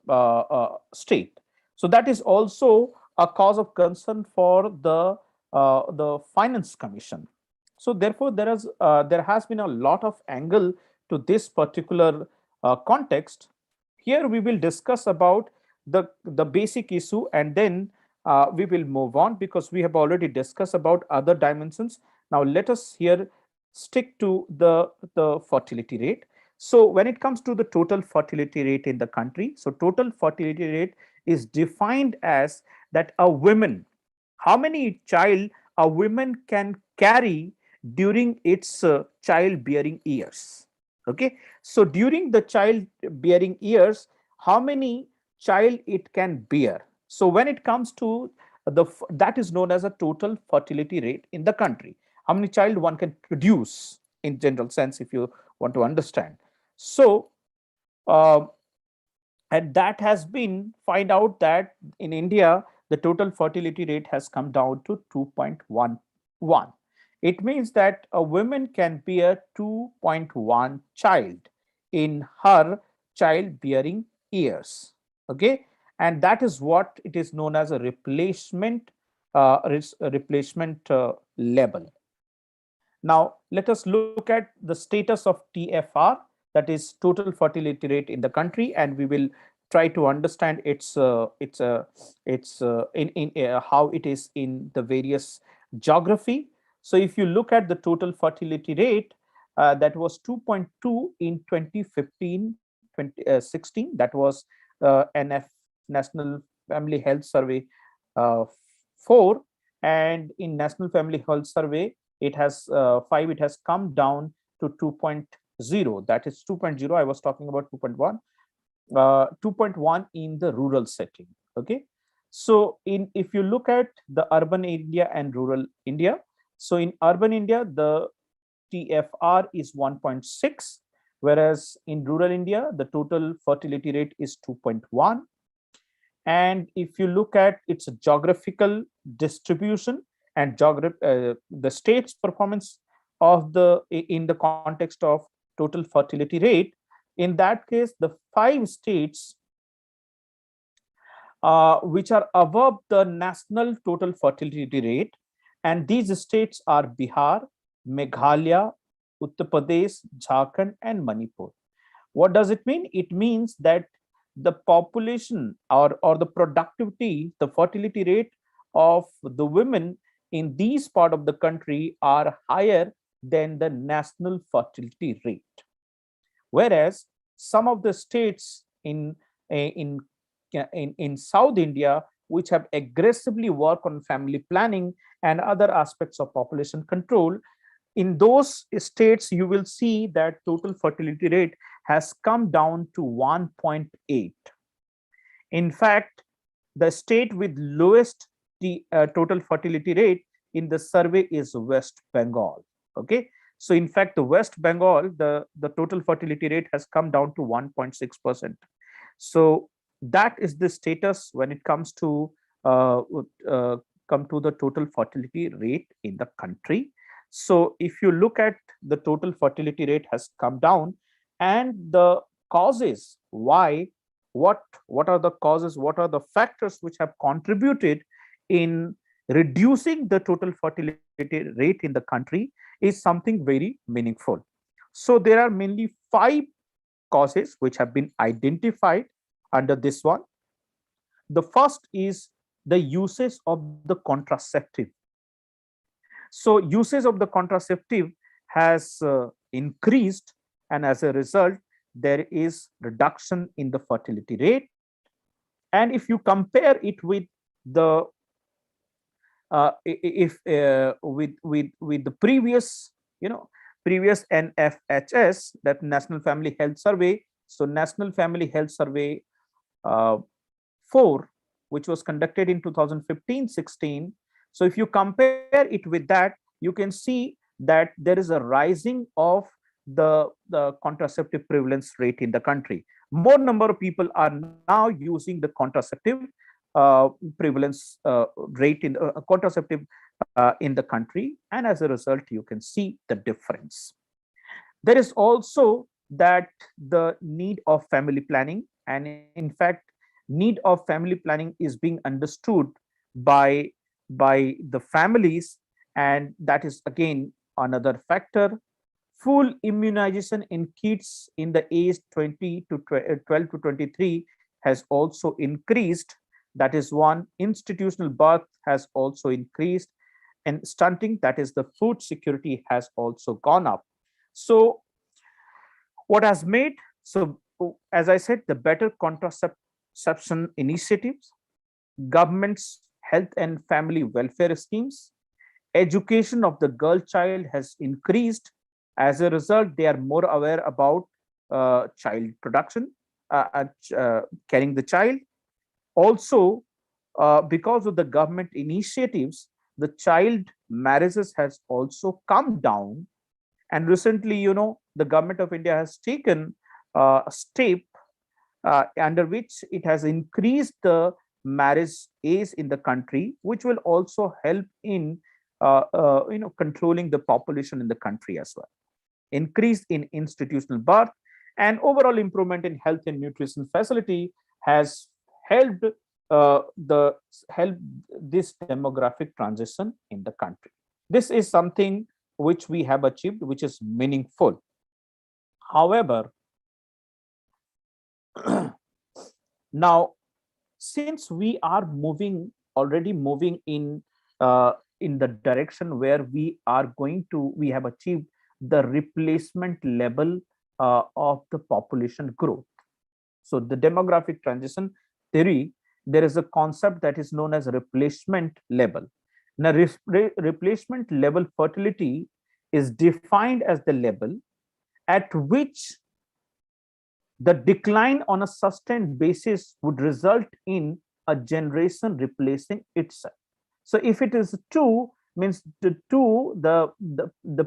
state? So that is also a cause of concern for the Finance Commission. So therefore, there has been a lot of angle to this particular context. Here we will discuss about the basic issue, and then we will move on, because we have already discussed about other dimensions. Now let us here stick to the fertility rate. So when it comes to the total fertility rate in the country, so total fertility rate is defined as that a woman, how many child a woman can carry during its childbearing years. Okay, so during the childbearing years, how many child it can bear. So when it comes to that is known as a total fertility rate in the country, how many child one can produce in general sense, if you want to understand. So uh, and that has been find out that in India the total fertility rate has come down to 2.11. It means that a woman can bear 2.1 child in her childbearing years. Okay, and that is what it is known as a replacement level. Now, let us look at the status of TFR, that is total fertility rate in the country, and we will try to understand its how it is in the various geography. So, if you look at the total fertility rate, that was 2.2 in 2015 2016. That was NF National Family Health Survey uh, 4, and in National Family Health Survey it has 5, it has come down to 2.0, that is 2.0, I was talking about 2.1, 2.1 in the rural setting. Okay, so in if you look at the urban India and rural India, so in urban India the TFR is 1.6, whereas in rural India the total fertility rate is 2.1. And if you look at its geographical distribution and the state's performance of in the context of total fertility rate, in that case the 5 states which are above the national total fertility rate, and these states are Bihar, Meghalaya, Uttar Pradesh, Jharkhand, and Manipur. What does it mean? It means that the population or the productivity, the fertility rate of the women in these part of the country are higher than the national fertility rate. Whereas some of the states in in South India, which have aggressively worked on family planning and other aspects of population control, in those states you will see that total fertility rate has come down to 1.8. In fact, the state with lowest total fertility rate in the survey is West Bengal. Okay, so in fact the West Bengal, the total fertility rate has come down to 1.6%. So that is the status when it comes to uh, uh, come to the total fertility rate in the country. So if you look at the total fertility rate has come down, and the causes why, what are the causes, what are the factors which have contributed in reducing the total fertility rate in the country, is something very meaningful. So there are mainly 5 causes which have been identified under this one. The first is the usage of the contraceptive. So usage of the contraceptive has increased, and as a result there is reduction in the fertility rate. And if you compare it with the if with the previous, previous NFHS, that National Family Health Survey. So National Family Health Survey uh, 4, which was conducted in 2015-16. So if you compare it with that, you can see that there is a rising of the contraceptive prevalence rate in the country. More number of people are now using the contraceptive prevalence rate in contraceptive in the country, and as a result, you can see the difference. There is also that the need of family planning, and in fact, need of family planning is being understood by the families, and that is again another factor. Full immunization in kids in the age 20 to 12 to 23 has also increased. That is one. Institutional birth has also increased, and stunting, that is the food security, has also gone up. So what has made, so as I said, the better contraception initiatives, government's health and family welfare schemes, education of the girl child has increased. As a result, they are more aware about child production, carrying the child. Also, because of the government initiatives, the child marriages has also come down. And recently, the government of India has taken a step under which it has increased the marriage age in the country, which will also help in controlling the population in the country as well. Increase in institutional birth and overall improvement in health and nutrition facility has helped help this demographic transition in the country. This is something which we have achieved, which is meaningful. However, now, since we are already moving in the direction where we have achieved the replacement level of the population growth. So the demographic transition theory, there is a concept that is known as replacement level. Now, replacement level fertility is defined as the level at which the decline on a sustained basis would result in a generation replacing itself. So if it is 2, means the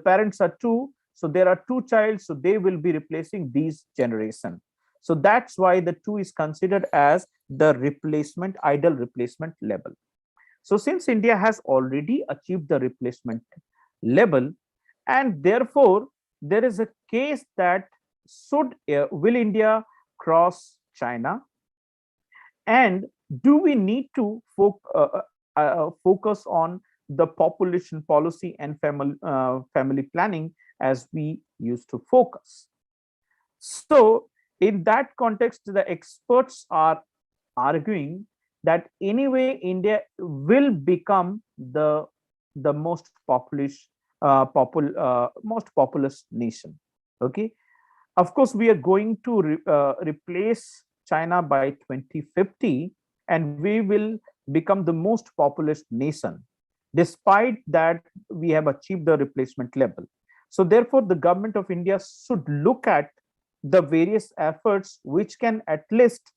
parents are 2, so there are 2 child, so they will be replacing these generation. So that's why the 2 is considered as the ideal replacement level. So since India has already achieved the replacement level, and therefore there is a case that will India cross China, and do we need to focus on the population policy and family planning as we used to focus? So in that context, the experts are arguing that anyway India will become the most most populous nation. Okay, of course we are going to replace China by 2050, and we will become the most populous nation. Despite that, we have achieved the replacement level. So therefore, the government of India should look at the various efforts which can at least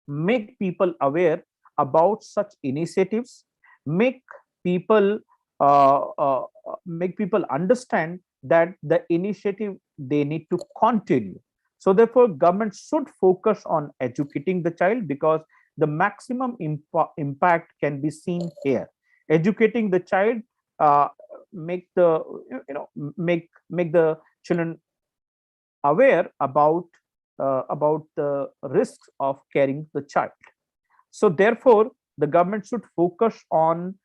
make people aware about such initiatives, make people understand that the initiative they need to continue. So therefore, government should focus on educating the child, because the maximum impact can be seen here. Educating the child, make the make the children aware about the risks of carrying the child. So therefore, the government should focus on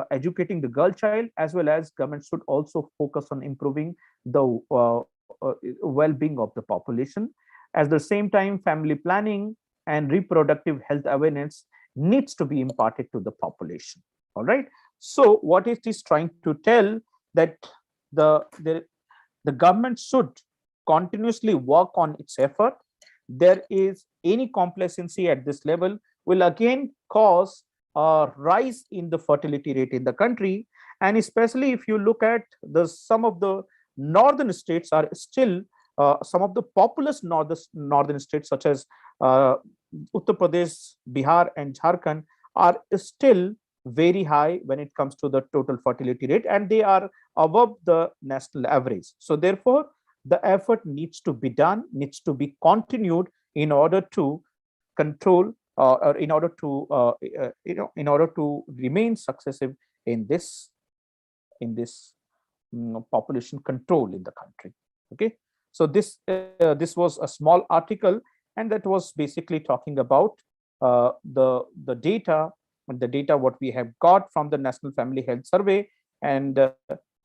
educating the girl child, as well as government should also focus on improving the well-being of the population. At the same time, family planning and reproductive health awareness needs to be imparted to the population. All right. So what it is trying to tell, that the government should continuously work on its effort, there is any complacency at this level will again cause a rise in the fertility rate in the country. And especially if you look at the some of the northern states are still some of the populous northern states such as uh, Uttar Pradesh, Bihar, and Jharkhand are still very high when it comes to the total fertility rate, and they are above the national average. So therefore the effort needs to be done, needs to be continued in order to control or in order to in order to remain successive in this population control in the country. Okay, so this was a small article, and that was basically talking about the data, and the data what we have got from the National Family Health Survey, and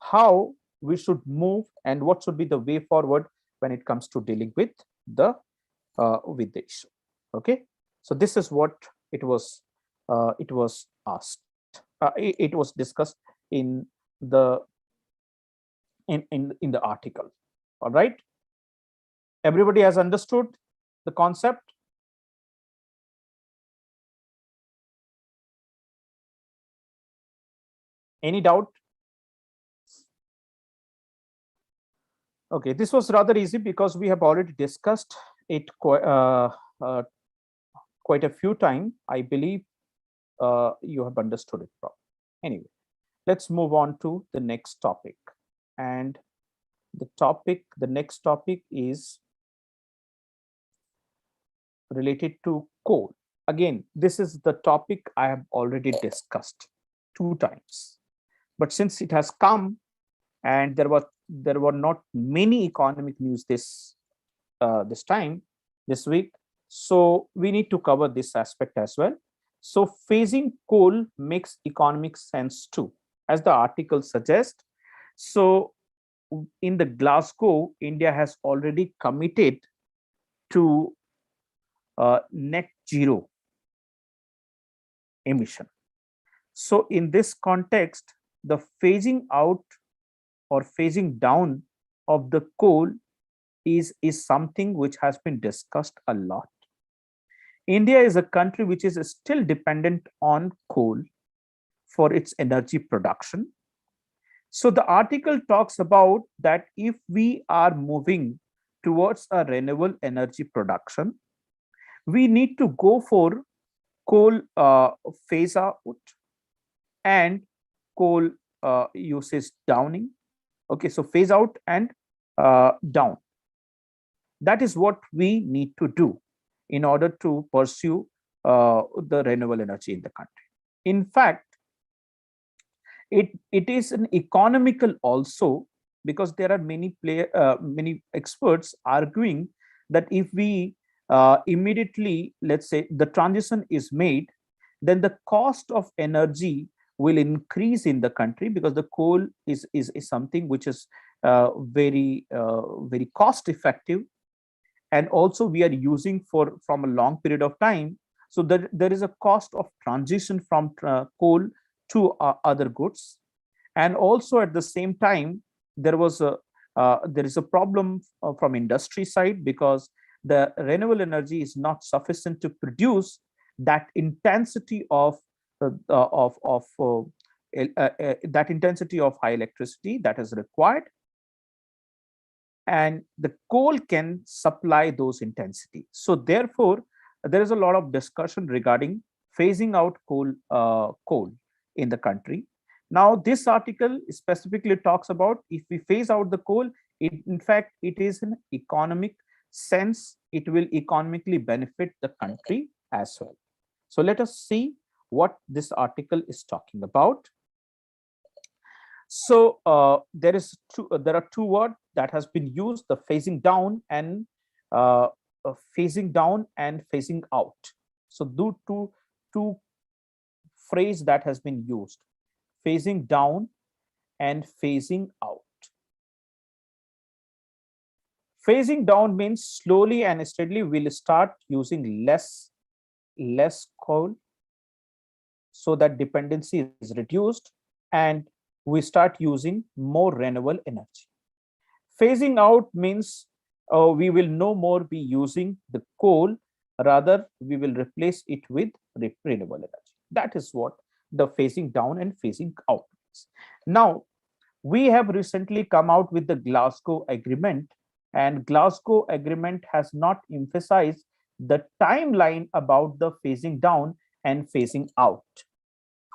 how we should move and what should be the way forward when it comes to dealing with the issue. Okay, so this is what it was asked. It was discussed in the in the article. All right, everybody has understood the concept. Any doubt? Okay, this was rather easy because we have already discussed it uh, quite a few times. I believe you have understood it properly. Anyway, let's move on to the next topic. And the next topic is related to coal. Again, this is the topic I have already discussed 2 times. But since it has come and there were not many economic news this week, so we need to cover this aspect as well. So phasing coal makes economic sense too, as the article suggests. So in the Glasgow, India has already committed to net zero emission. So in this context, the phasing out or phasing down of the coal is something which has been discussed a lot. India is a country which is still dependent on coal for its energy production. So the article talks about that if we are moving towards a renewable energy production, we need to go for coal phase out and coal usage downing. Okay, so phase out and down. That is what we need to do in order to pursue the renewable energy in the country. In fact, it is an economical also, because there are many experts arguing that if we immediately, let's say, the transition is made, then the cost of energy will increase in the country, because the coal is something which is very cost effective, and also we are using from a long period of time. So there is a cost of transition from coal to other goods. And also at the same time, there is a problem from industry side, because the renewable energy is not sufficient to produce that intensity of that intensity of high electricity that is required, and the coal can supply those intensity. So therefore there is a lot of discussion regarding phasing out coal in the country. Now this article specifically talks about, if we phase out the coal, in fact it is an economic sense, it will economically benefit the country as well. So let us see what this article is talking about. So there are two words that has been used: the phasing down and phasing out. So two phrase that has been used: phasing down and phasing out. Phasing down means slowly and steadily we'll start using less coal, so that dependency is reduced and we start using more renewable energy. Phasing out means we will no more be using the coal, rather we will replace it with renewable energy. That is what the phasing down and phasing out is. Now, we have recently come out with the Glasgow Agreement, and Glasgow Agreement has not emphasized the timeline about the phasing down and phasing out.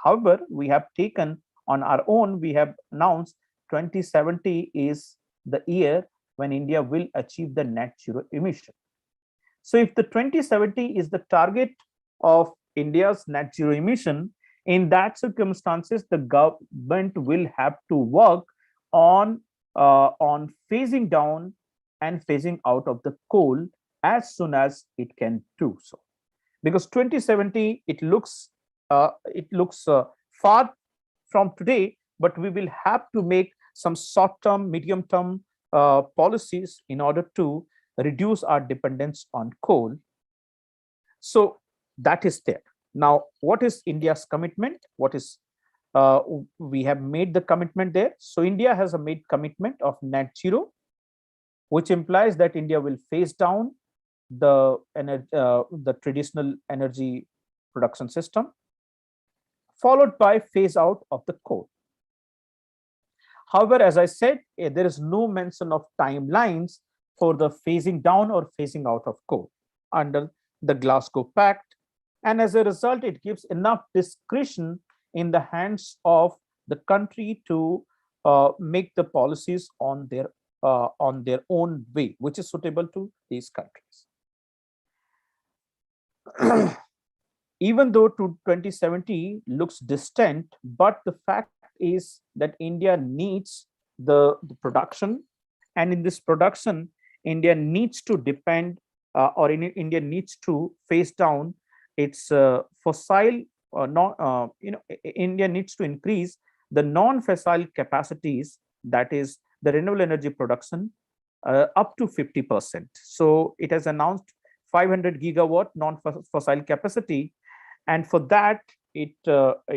However, we have taken on our own, we have announced 2070 is the year when India will achieve the net zero emission. So if the 2070 is the target of India's net zero emission, in that circumstances, the government will have to work on phasing down and phasing out of the coal as soon as it can do so. Because 2070, it looks far from today, but we will have to make some short-term, medium-term policies in order to reduce our dependence on coal. So that is there. Now, what is India's commitment? What is we have made the commitment there. So India has a made commitment of net zero, which implies that India will phase down the traditional energy production system, followed by phase out of the coal. However, as I said, there is no mention of timelines for the phasing down or phasing out of coal under the Glasgow Pact. And as a result, it gives enough discretion in the hands of the country to make the policies on their own way, which is suitable to these countries. Even though to 2070 looks distant, but the fact is that India needs the production, and in this production, India needs to depend India needs to phase down its fossil. India needs to increase the non-fossil capacities, that is the renewable energy production, up to 50%. So it has announced 500 gigawatt non-fossil capacity, and for that it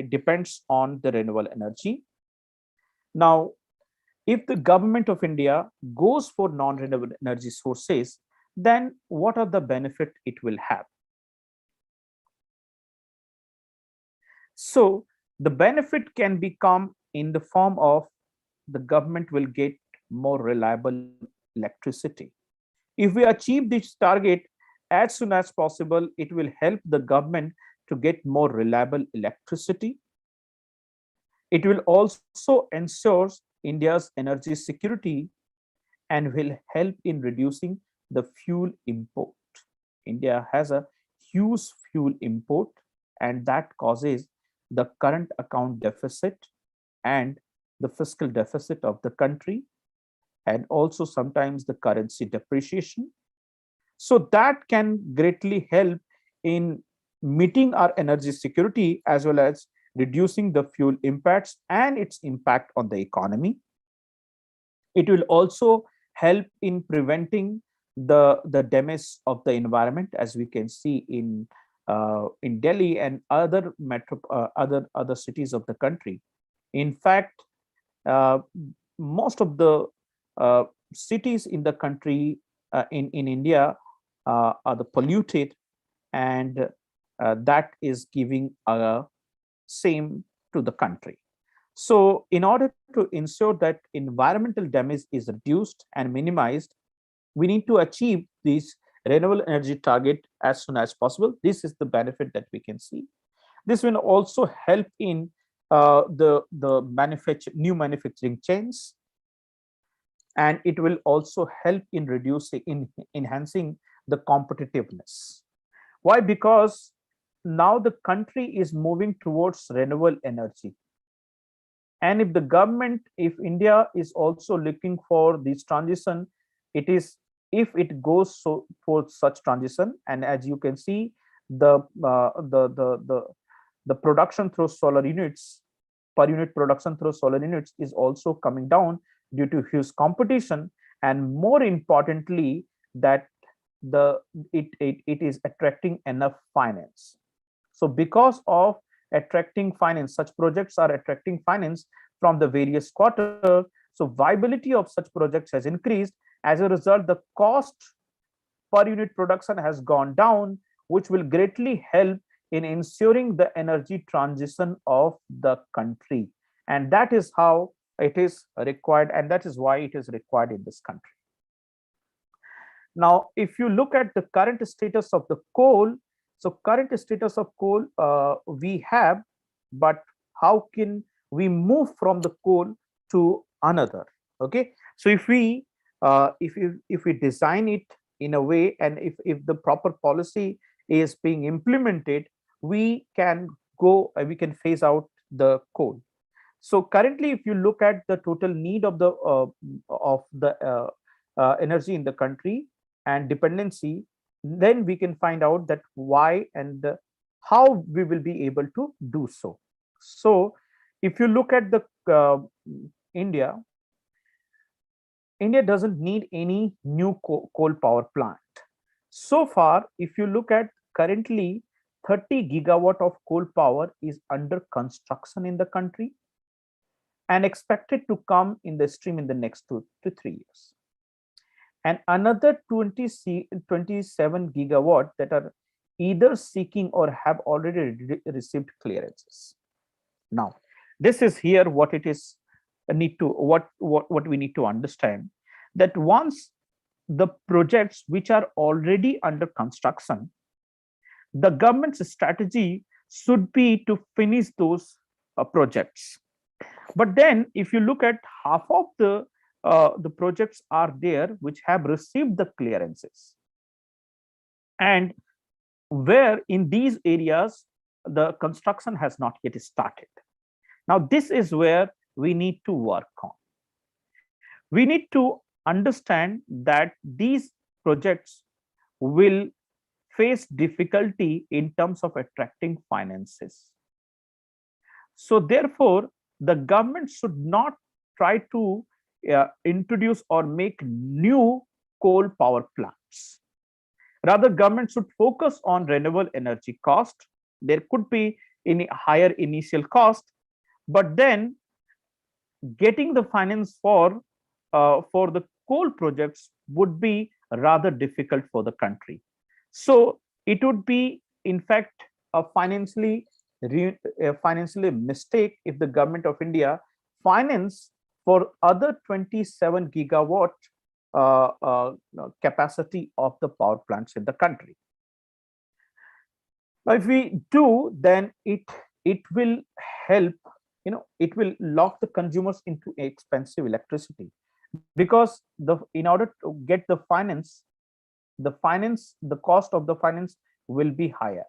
depends on the renewable energy. Now, if the government of India goes for non-renewable energy sources, then what are the benefit it will have? So the benefit can become in the form of the government will get more reliable electricity. If we achieve this target as soon as possible, it will help the government to get more reliable electricity. It will also ensure India's energy security and will help in reducing the fuel import. India has a huge fuel import, and that causes the current account deficit and the fiscal deficit of the country, and also sometimes the currency depreciation. So that can greatly help in meeting our energy security as well as reducing the fuel impacts and its impact on the economy. It will also help in preventing the damage of the environment, as we can see in Delhi and other other cities of the country. In fact, most of the cities in the country in India are the polluted, and that is giving a same to the country. So in order to ensure that environmental damage is reduced and minimized, we need to achieve this renewable energy target as soon as possible. This is the benefit that we can see. This will also help in the new manufacturing chains, and it will also help in enhancing the competitiveness. Why? Because now the country is moving towards renewable energy, and if the government, if India is also looking for this transition, it is, if it goes for such transition, and as you can see, the production through solar units, per unit production through solar units is also coming down due to huge competition, and more importantly that it is attracting enough finance. So because of attracting finance, such projects are attracting finance from the various quarters, so viability of such projects has increased, As a result, the cost per unit production has gone down, which will greatly help in ensuring the energy transition of the country. And that is how it is required, and that is why it is required in this country. Now, if you look at the current status of the coal, so current status of coal we have, but how can we move from the coal to another? Okay, so if we design it in a way, and if the proper policy is being implemented, we can we can phase out the coal. So currently, if you look at the total need of the energy in the country and dependency, then we can find out that why and how we will be able to do so. So if you look at the India, India doesn't need any new coal power plant. So far, if you look at currently 30 gigawatt of coal power is under construction in the country and expected to come in the stream in the next 2 to 3 years. And another 27 gigawatt that are either seeking or have already received clearances. Now, this is here what it is what we need to understand, that once the projects which are already under construction, the government's strategy should be to finish those projects. But then if you look at half of the projects are there which have received the clearances, and where in these areas the construction has not yet started. Now this is where we need to work on. We need to understand that these projects will face difficulty in terms of attracting finances. So therefore, the government should not try to introduce or make new coal power plants. Rather, government should focus on renewable energy cost. There could be in higher initial cost, but then getting the finance for the coal projects would be rather difficult for the country. So it would be, in fact, a financially mistake if the government of India finance for other 27 gigawatt capacity of the power plants in the country. Now, if we do, then it will help, it will lock the consumers into expensive electricity, because in order to get the cost of the finance will be higher.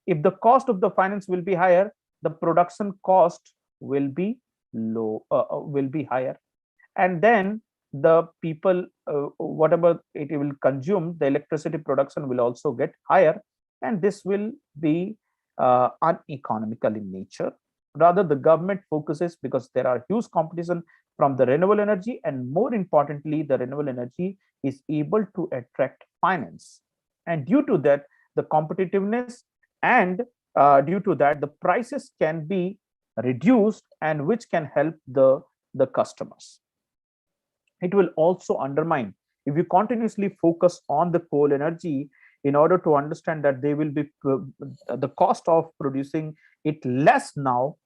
If the cost of the finance will be higher, the production cost will be will be higher, and then the people whatever it will consume, the electricity production will also get higher, and this will be uneconomical in nature. Rather, the government focuses, because there are huge competition from the renewable energy, and more importantly, the renewable energy is able to attract finance, and due to that the competitiveness, and due to that the prices can be reduced, and which can help the customers. It will also undermine if you continuously focus on the coal energy, in order to understand that they will be the cost of producing it less now,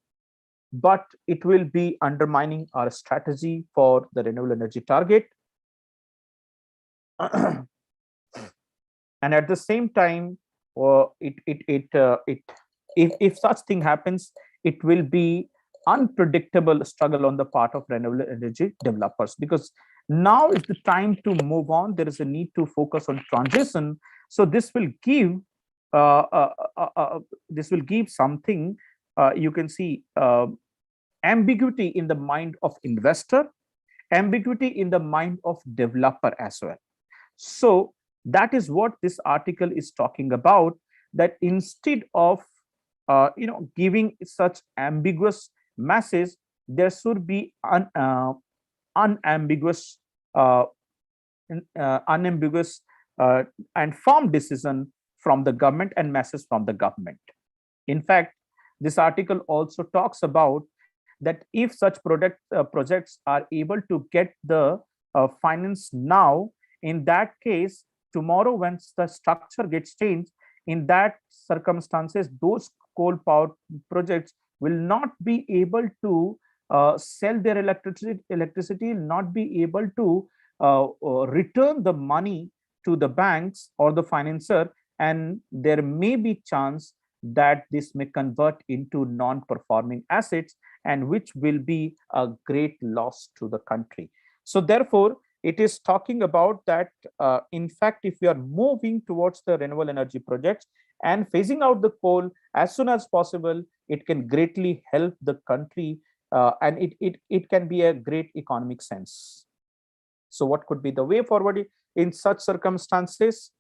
but it will be undermining our strategy for the renewable energy target. And at the same time, if such thing happens, it will be unpredictable struggle on the part of renewable energy developers, because now is the time to move on. There is a need to focus on transition. So this will give something, you can see, ambiguity in the mind of investor, ambiguity in the mind of developer as well. So that is what this article is talking about, that instead of giving such ambiguous message, there should be unambiguous and firm decision from the government and message from the government. In fact, this article also talks about that if such projects are able to get the finance now, in that case, tomorrow when the structure gets changed, in that circumstances, those coal power projects will not be able to sell their electricity, not be able to return the money to the banks or the financer, and there may be chance that this may convert into non-performing assets, and which will be a great loss to the country. So therefore, it is talking about that, in fact, if we are moving towards the renewable energy projects and phasing out the coal as soon as possible, it can greatly help the country, and it can be a great economic sense. So what could be the way forward in such circumstances?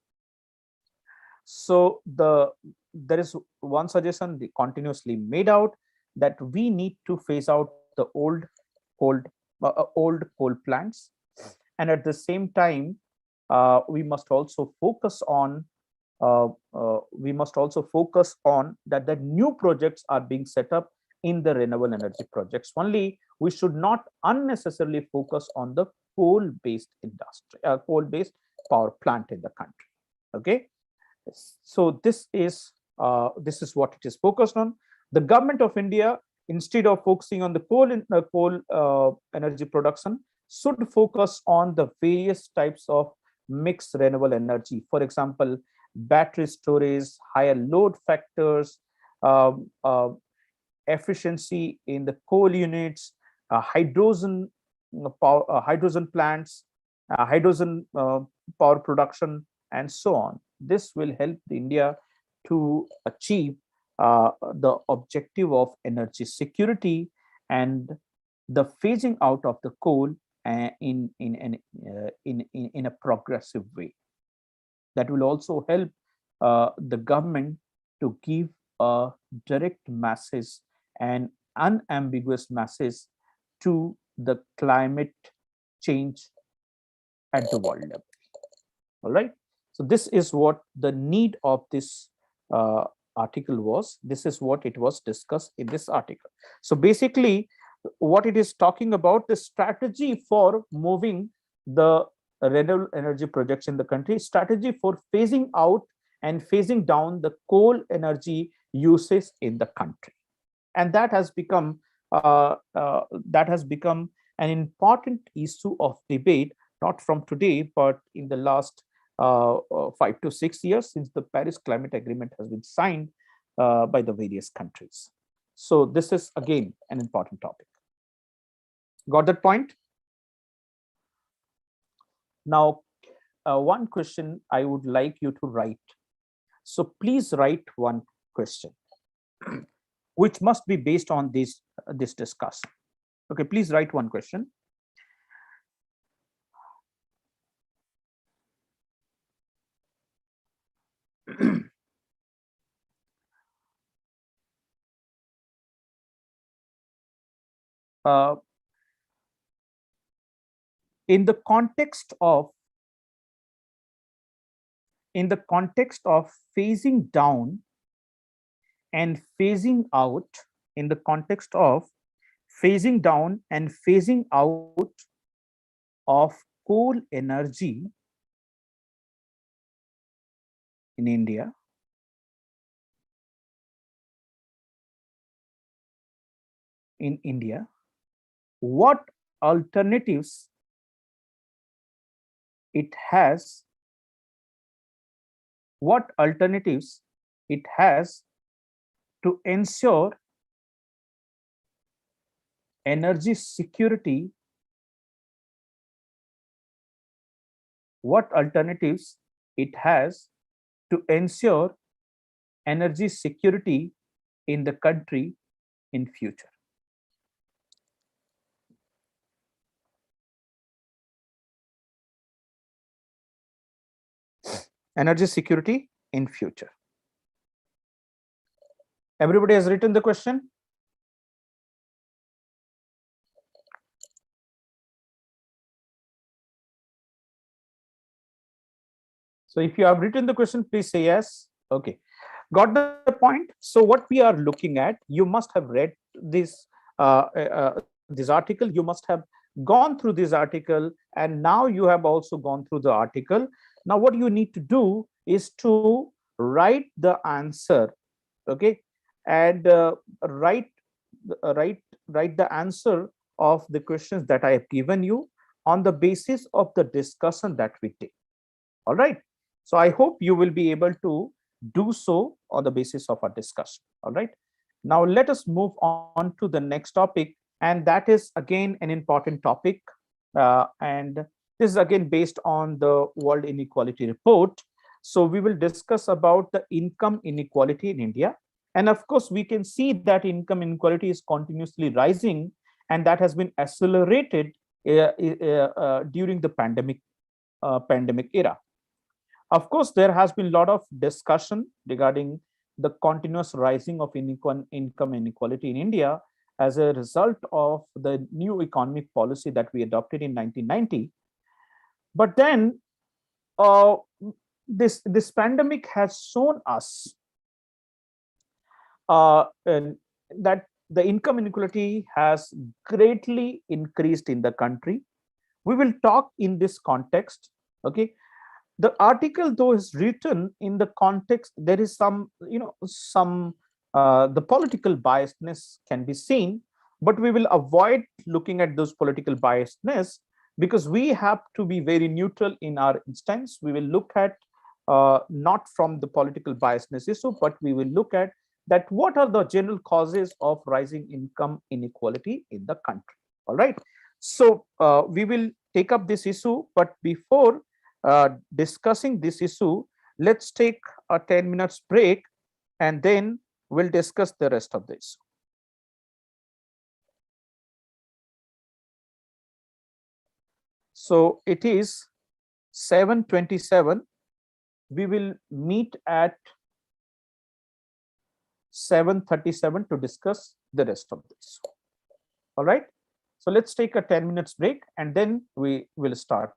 So there is one suggestion continuously made out, that we need to phase out the coal old coal plants, and at the same time, we must also focus on that the new projects are being set up in the renewable energy projects only. We should not unnecessarily focus on the coal-based industry, coal-based power plant in the country. Okay, so this is what it is focused on. The government of India, instead of focusing on the coal energy production, should focus on the various types of mixed renewable energy. For example, battery storage, higher load factors, um, uh, efficiency in the coal units, hydrogen plants, hydrogen power production, and so on. This will help India to achieve the objective of energy security and the phasing out of the coal in a progressive way. That will also help the government to give a direct message and unambiguous message to the climate change at the world level. All right. So this is what the need of this article was. This is what it was discussed in this article. So basically, what it is talking about, the strategy for moving the renewable energy projects in the country, strategy for phasing out and phasing down the coal energy uses in the country, and that has become an important issue of debate, not from today, but in the last 5 to 6 years since the Paris Climate Agreement has been signed by the various countries. So this is again an important topic. Got that point? Now, one question I would like you to write. So please write one question, which must be based on this discussion. Okay, please write one question. In the context of phasing down and phasing out, in the context of phasing down and phasing out of coal energy in India, what alternatives it has to ensure energy security, what alternatives it has to ensure energy security in the country in future. Energy security in future. Everybody has written the question? So if you have written the question, please say yes. Okay, got the point. So what we are looking at, you must have read this article, you must have gone through this article, and now you have also gone through the article. Now what you need to do is to write the answer, okay, and write the answer of the questions that I have given you on the basis of the discussion that we take. All right. So I hope you will be able to do so on the basis of our discussion. All right. Now let us move on to the next topic, and that is again an important topic. And this is again based on the World Inequality Report. So we will discuss about the income inequality in India. And of course, we can see that income inequality is continuously rising, and that has been accelerated during the pandemic era. Of course, there has been a lot of discussion regarding the continuous rising of income inequality in India as a result of the new economic policy that we adopted in 1990. But then uh, this pandemic has shown us and that the income inequality has greatly increased in the country. We will talk in this context, okay. The article though is written in the context, there is some, some the political biasness can be seen, but we will avoid looking at those political biasness, because we have to be very neutral in our instance. We will look at not from the political biasness issue, but we will look at that what are the general causes of rising income inequality in the country. All right. So we will take up this issue, but before discussing this issue, let's take a 10 minutes break, and then we'll discuss the rest of this. So it is 7:27. We will meet at 7:37 to discuss the rest of this. All right. So let's take a 10 minutes break, and then we will start.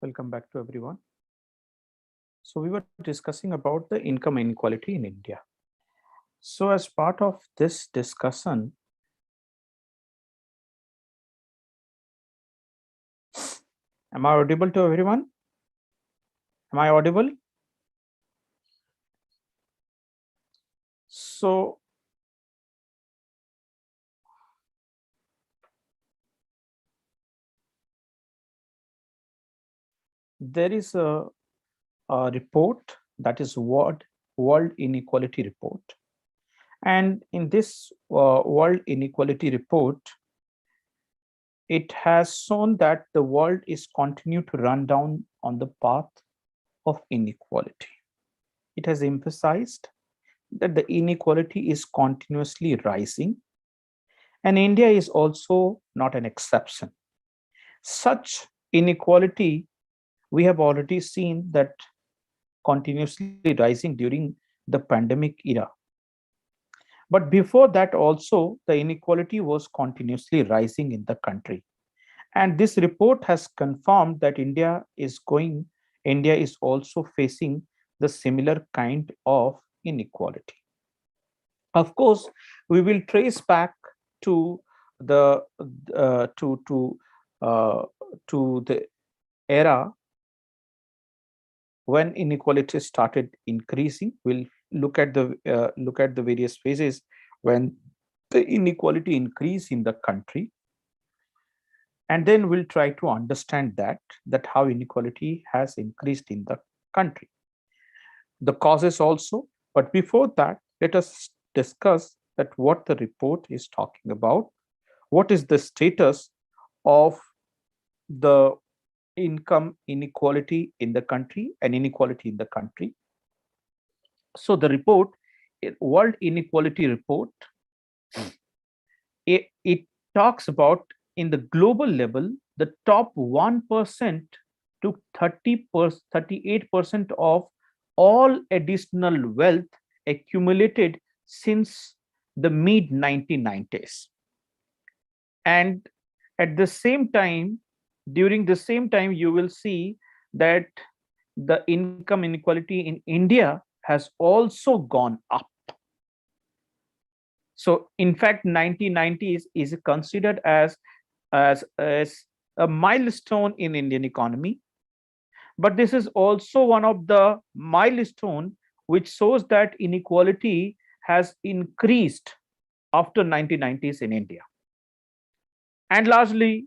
Welcome back to everyone. So we were discussing about the income inequality in India. So as part of this discussion, am I audible to everyone? Am I audible? So there is a report, that is World Inequality Report. And in this World Inequality Report, it has shown that the world is continue to run down on the path of inequality. It has emphasized that the inequality is continuously rising, and India is also not an exception. Such inequality we have already seen that continuously rising during the pandemic era. But before that also, the inequality was continuously rising in the country. And this report has confirmed that India is also facing the similar kind of inequality. Of course, we will trace back to the uh, to to uh, to the era when inequality started increasing. We'll look at the various phases when the inequality increased in the country, and then we'll try to understand that how inequality has increased in the country, the causes also. But before that, let us discuss that what the report is talking about, what is the status of the income inequality in the country and inequality in the country. So the report, World Inequality Report, it talks about in the global level, the top 1% to 38% of all additional wealth accumulated since the mid 1990s. And at the same time, during the same time, you will see that the income inequality in India has also gone up. So in fact, 1990s is considered as a milestone in Indian economy. But this is also one of the milestone which shows that inequality has increased after 1990s in India, and largely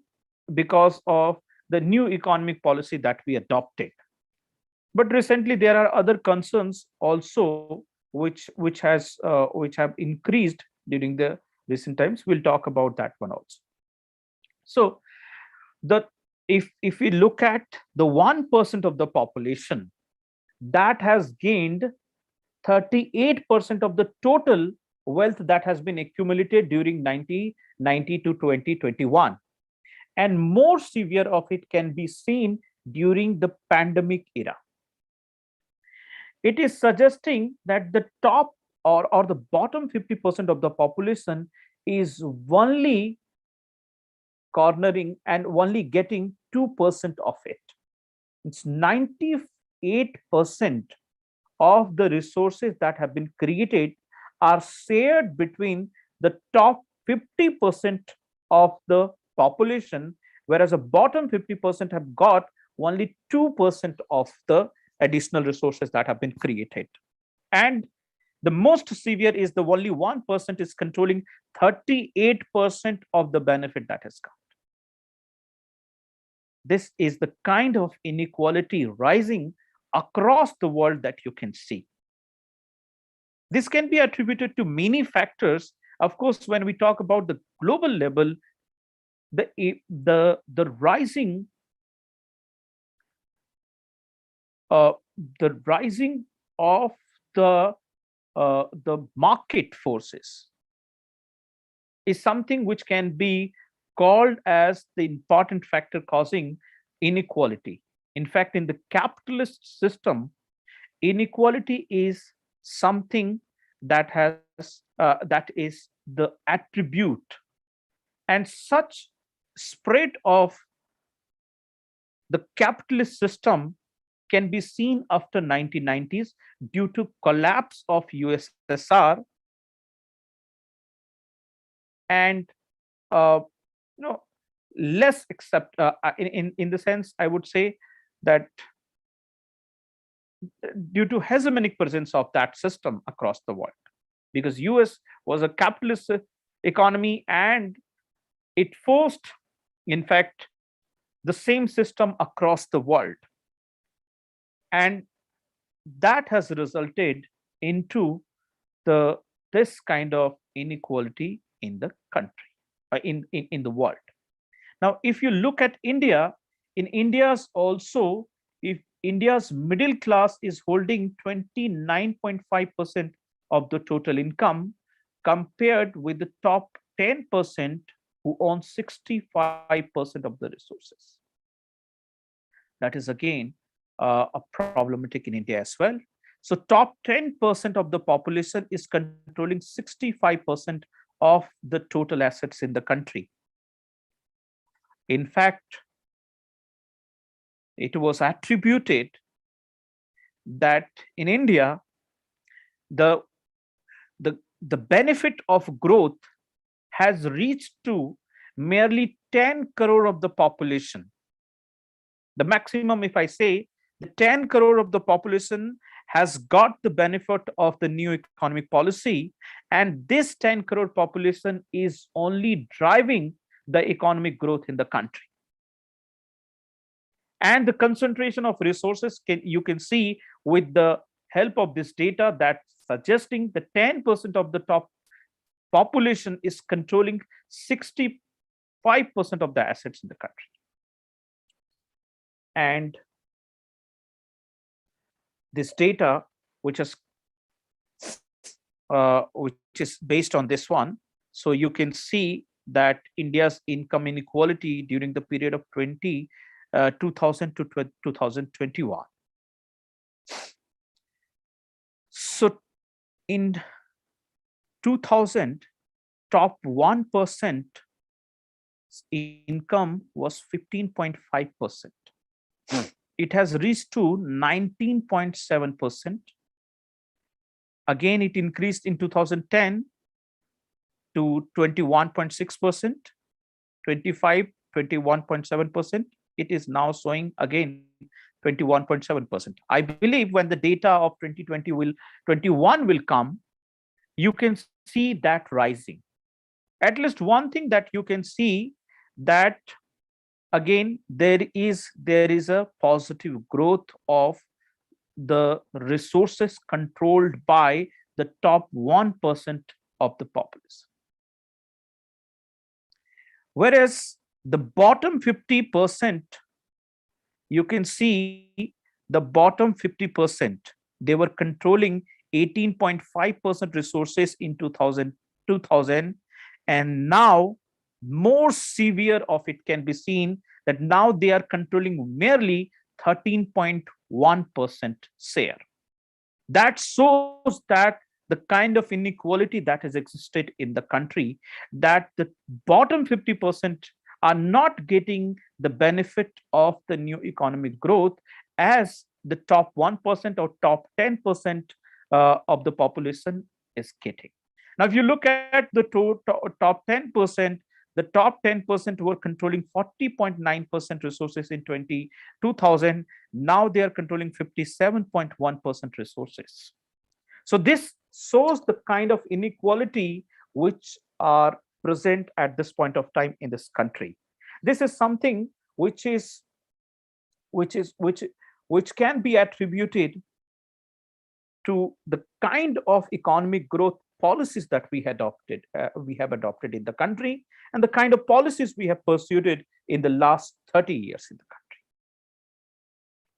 because of the new economic policy that we adopted. But recently there are other concerns also which have increased during the recent times. We'll talk about that one also. So the if we look at the 1% of the population that has gained 38% of the total wealth that has been accumulated during 1990 to 2021, and more severe of it can be seen during the pandemic era. It is suggesting that the top or the bottom 50% of the population is only cornering and only getting 2% of it. It's 98% of the resources that have been created are shared between the top 50% of the population, whereas the bottom 50% have got only 2% of the additional resources that have been created. And the most severe is the only 1% is controlling 38% of the benefit that has come. This is the kind of inequality rising across the world that you can see. This can be attributed to many factors. Of course, when we talk about the global level, the rising the rising of the market forces is something which can be called as the important factor causing inequality. In fact, in the capitalist system, inequality is something that is the attribute, and such spread of the capitalist system can be seen after 1990s due to collapse of USSR and uh, you know less accept in the sense I would say that due to hegemonic presence of that system across the world, because US was a capitalist economy and it forced, in fact, the same system across the world, and that has resulted into the this kind of inequality in the country, in the world. Now, if you look at India, in India's also, if India's middle class is holding 29.5% of the total income, compared with the top 10% who own 65% of the resources. That is again a problematic in India as well. So top 10% of the population is controlling 65% of the total assets in the country. In fact, it was attributed that in India, the, the benefit of growth has reached to merely 10 crore of the population. The maximum, if I say, the 10 crore of the population has got the benefit of the new economic policy, and this 10 crore population is only driving the economic growth in the country. And the concentration of resources you can see with the help of this data that suggesting the 10% of the top population is controlling 65% of the assets in the country. And this data, which is based on this one, so you can see that India's income inequality during the period of 2000 to 2021. So in 2000, top 1% income was 15.5%. It has reached to 19.7%. Again, it increased in 2010 to 21.6%, 25, 21.7%. It is now showing again 21.7%. I believe when the data of 2021 will come, you can see that rising. At least one thing that you can see that again there is a positive growth of the resources controlled by the top 1% of the population. Whereas the bottom 50%, you can see the bottom 50%, they were controlling 18.5% resources in 2000, and now more severe of it can be seen that now they are controlling merely 13.1% share. That shows that the kind of inequality that has existed in the country, that the bottom 50% are not getting the benefit of the new economic growth as the top 1% or top 10% of the population is getting. Now, if you look at the top 10%, the top 10% were controlling 40.9% resources in 2000. Now they are controlling 57.1% resources. So this shows the kind of inequality which are present at this point of time in this country. This is something which can be attributed to the kind of economic growth policies that we have adopted in the country, and the kind of policies we have pursued in the last 30 years in the country.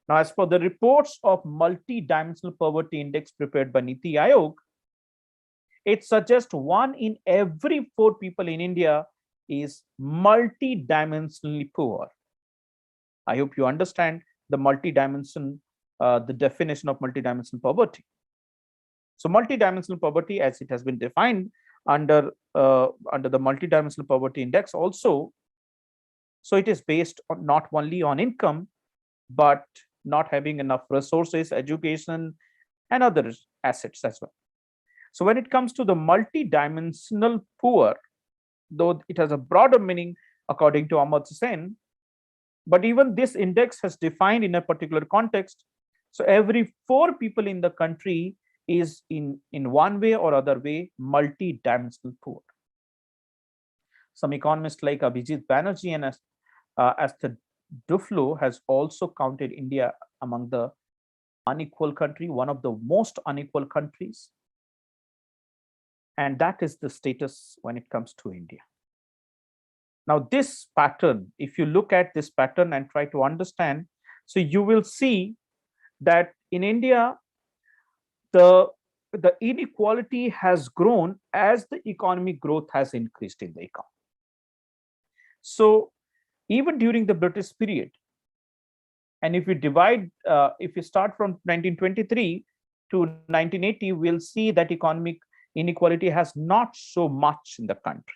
Now, as for the reports of multi-dimensional poverty index prepared by Niti Aayog, it suggests 1 in every 4 people in India is multi-dimensionally poor. I hope you understand the the definition of multi-dimensional poverty. So multi-dimensional poverty, as it has been defined under the multi-dimensional poverty index also, so it is based on not only on income, but not having enough resources, education, and other assets as well. So when it comes to the multidimensional poor, though it has a broader meaning according to Ahmad Hussain, but even this index has defined in a particular context. So every 4 people in the country is in one way or other way multidimensional poor. Some economists like Abhijit Banerjee and Esther Duflo has also counted India among the unequal country, one of the most unequal countries. And that is the status when it comes to India. Now, this pattern, if you look at this pattern and try to understand, so you will see that in India, the inequality has grown as the economic growth has increased in the economy. So even during the British period, and if you start from 1923 to 1980, we'll see that economic inequality has not so much in the country.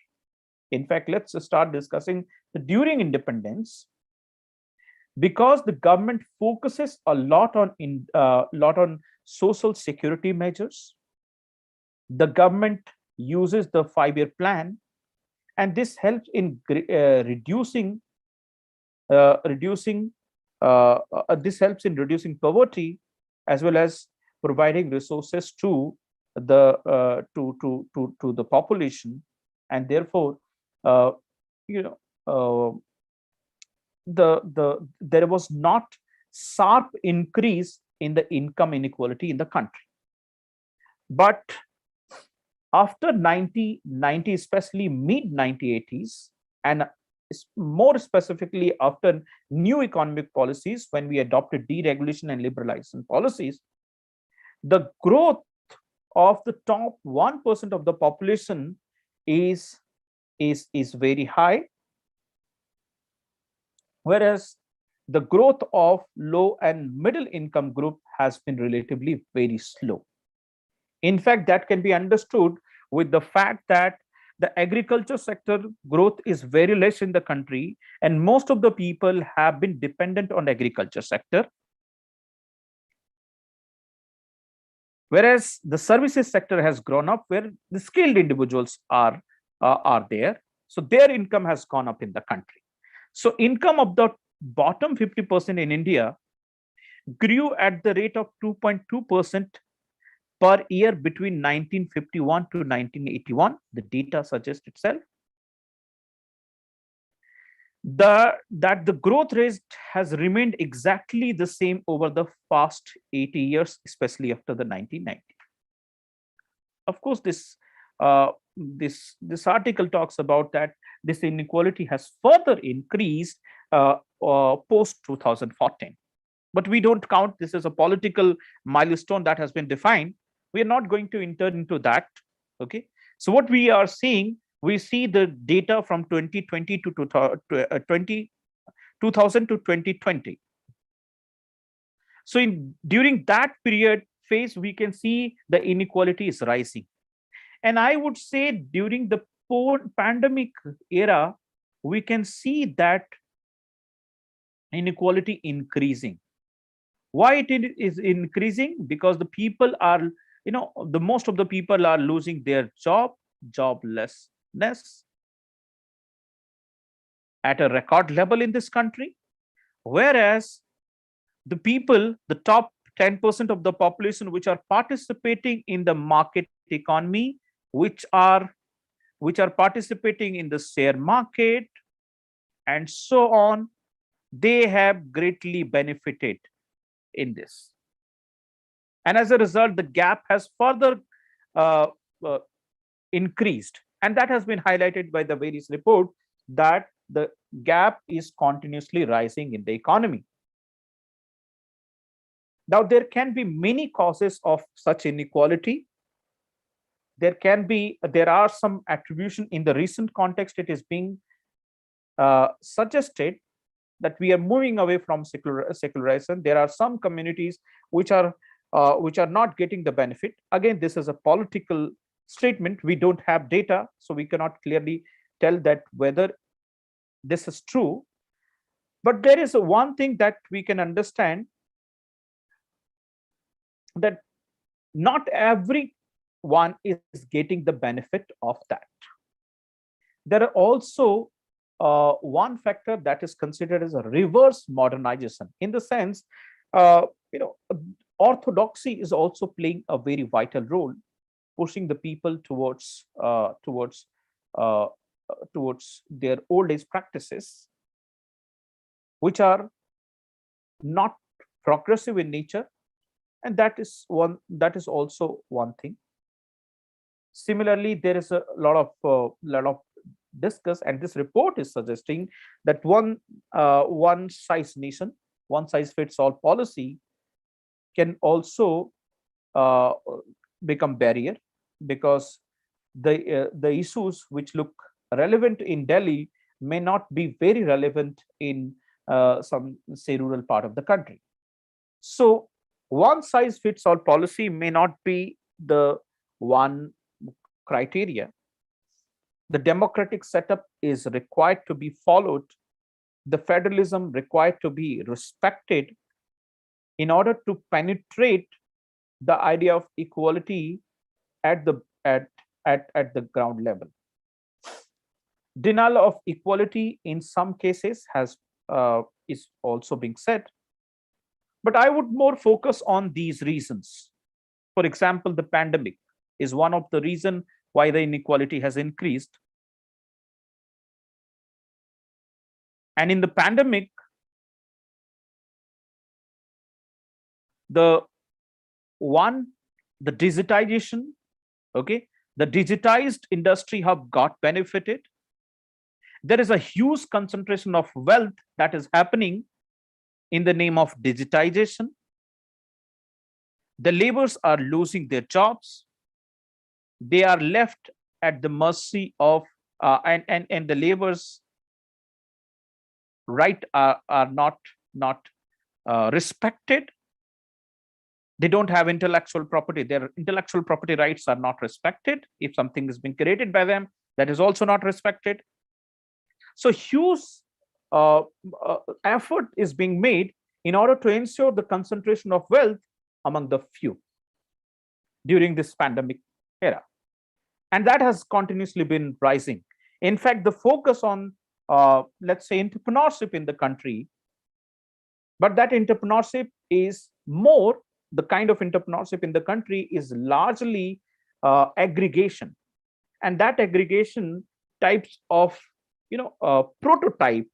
In fact, let's start discussing during independence, because the government focuses a lot on social security measures. The government uses the 5-year plan, and this helps in reducing poverty, as well as providing resources to the population, and therefore, uh, you know, there was not sharp increase in the income inequality in the country. But after 1990, especially mid 1980s, and more specifically after new economic policies, when we adopted deregulation and liberalization policies, the growth of the top 1% of the population is very high, whereas the growth of low and middle income group has been relatively very slow. In fact, that can be understood with the fact that the agriculture sector growth is very less in the country, and most of the people have been dependent on the agriculture sector, whereas the services sector has grown up, where the skilled individuals are there, so their income has gone up in the country. So income of the bottom 50% in India grew at the rate of 2.2% per year between 1951 to 1981. The data suggests itself. That the growth rate has remained exactly the same over the past 80 years, especially after the 1990s. Of course, this article talks about that this inequality has further increased post 2014. But we don't count this as a political milestone that has been defined. We are not going to enter into that. Okay. So what we are seeing, we see the data from 2020 to 2000 to 2020. So during that period phase, we can see the inequality is rising. And I would say during the pandemic era, we can see that inequality increasing. Why it is increasing? Because the people are, the most of the people are losing their joblessness at a record level in this country, whereas the top 10% of the population which are participating in the market economy, which are participating in the share market and so on, they have greatly benefited in this. And as a result, the gap has further increased. And that has been highlighted by the various reports, that the gap is continuously rising in the economy. Now, there can be many causes of such inequality. There are some attribution in the recent context. It is being suggested that we are moving away from secularization. There are some communities which are not getting the benefit. Again, this is a political statement. We don't have data, so we cannot clearly tell that whether this is true. But there is one thing that we can understand, that not everyone is getting the benefit of that. There are also one factor that is considered as a reverse modernization, in the sense, uh, you know, orthodoxy is also playing a very vital role, pushing the people uh, towards their old age practices, which are not progressive in nature, and that is also one thing. Similarly, there is a lot of discuss, and this report is suggesting that one size nation, one size fits all policy can also uh, become barrier, because the issues which look relevant in Delhi may not be very relevant in some, say, rural part of the country. So one size fits all policy may not be the one criteria. The democratic setup is required to be followed, the federalism required to be respected in order to penetrate the idea of equality at the at the ground level. Denial of equality in some cases has is also being said, but I would more focus on these reasons. For example, the pandemic is one of the reason why the inequality has increased. And in the pandemic, the one, the digitization, okay, the digitized industry have got benefited. There is a huge concentration of wealth that is happening in the name of digitization. The laborers are losing their jobs. They are left at the mercy of and the laborers right are not respected. They don't have intellectual property. Their intellectual property rights are not respected. If something is being created by them, that is also not respected. So huge uh, effort is being made in order to ensure the concentration of wealth among the few during this pandemic era, and that has continuously been rising. In fact, the focus on let's say entrepreneurship in the country, but that entrepreneurship is more, the kind of entrepreneurship in the country is largely aggregation, and that aggregation types of prototype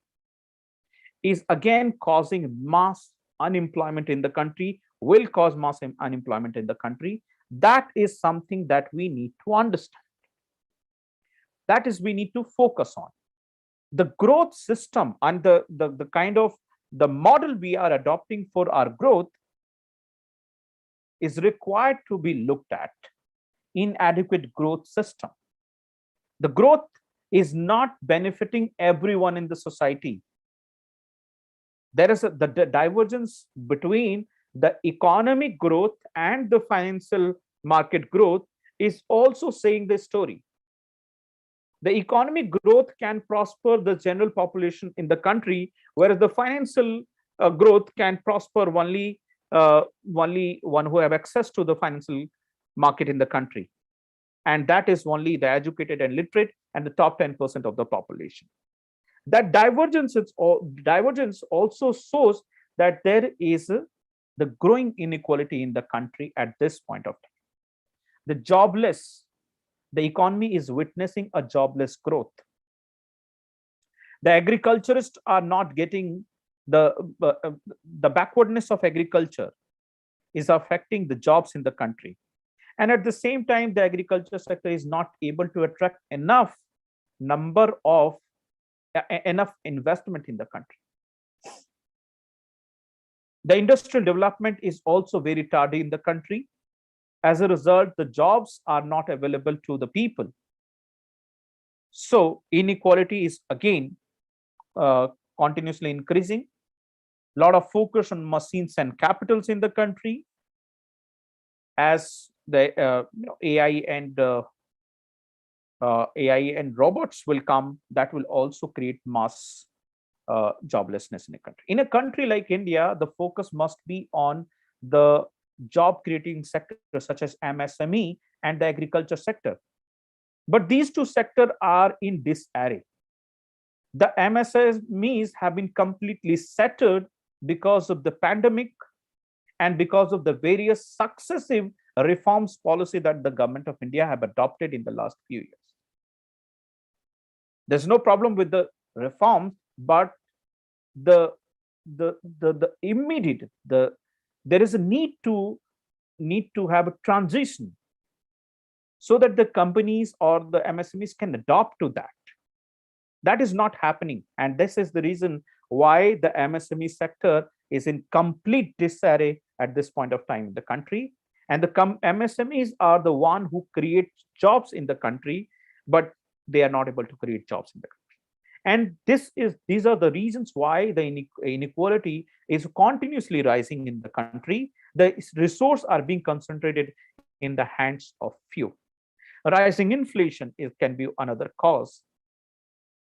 is again causing mass unemployment in the country, will cause mass unemployment in the country. That is something that we need to understand, that is we need to focus on. The growth system and the kind of the model we are adopting for our growth is required to be looked at. Inadequate growth system, the growth is not benefiting everyone in the society. There is the divergence between the economic growth and the financial market growth is also saying the story. The economic growth can prosper the general population in the country, whereas the financial growth can prosper only one who have access to the financial market in the country, and that is only the educated and literate and the top 10% of the population. That divergence also shows that there is the growing inequality in the country at this point of time. The economy is witnessing a jobless growth. The agriculturists are not getting the backwardness of agriculture is affecting the jobs in the country, and at the same time the agriculture sector is not able to attract enough number of enough investment in the country. The industrial development is also very tardy in the country. As a result, the jobs are not available to the people. So inequality is again continuously increasing. A lot of focus on machines and capitals in the country. As the AI and robots will come, that will also create mass joblessness in a country. In a country like India, the focus must be on the job creating sectors such as MSME and the agriculture sector. But these two sectors are in disarray. The MSMEs have been completely settled because of the pandemic and because of the various successive reforms policy that the government of India have adopted in the last few years. There's no problem with the reforms, but the immediate there is a need to have a transition so that the companies or the MSMEs can adopt to that. That is not happening, and this is the reason why the MSME sector is in complete disarray at this point of time in the country. And the MSMEs are the one who create jobs in the country, but they are not able to create jobs in the country. And these are the reasons why the inequality is continuously rising in the country. The resources are being concentrated in the hands of few. Rising inflation can be another cause.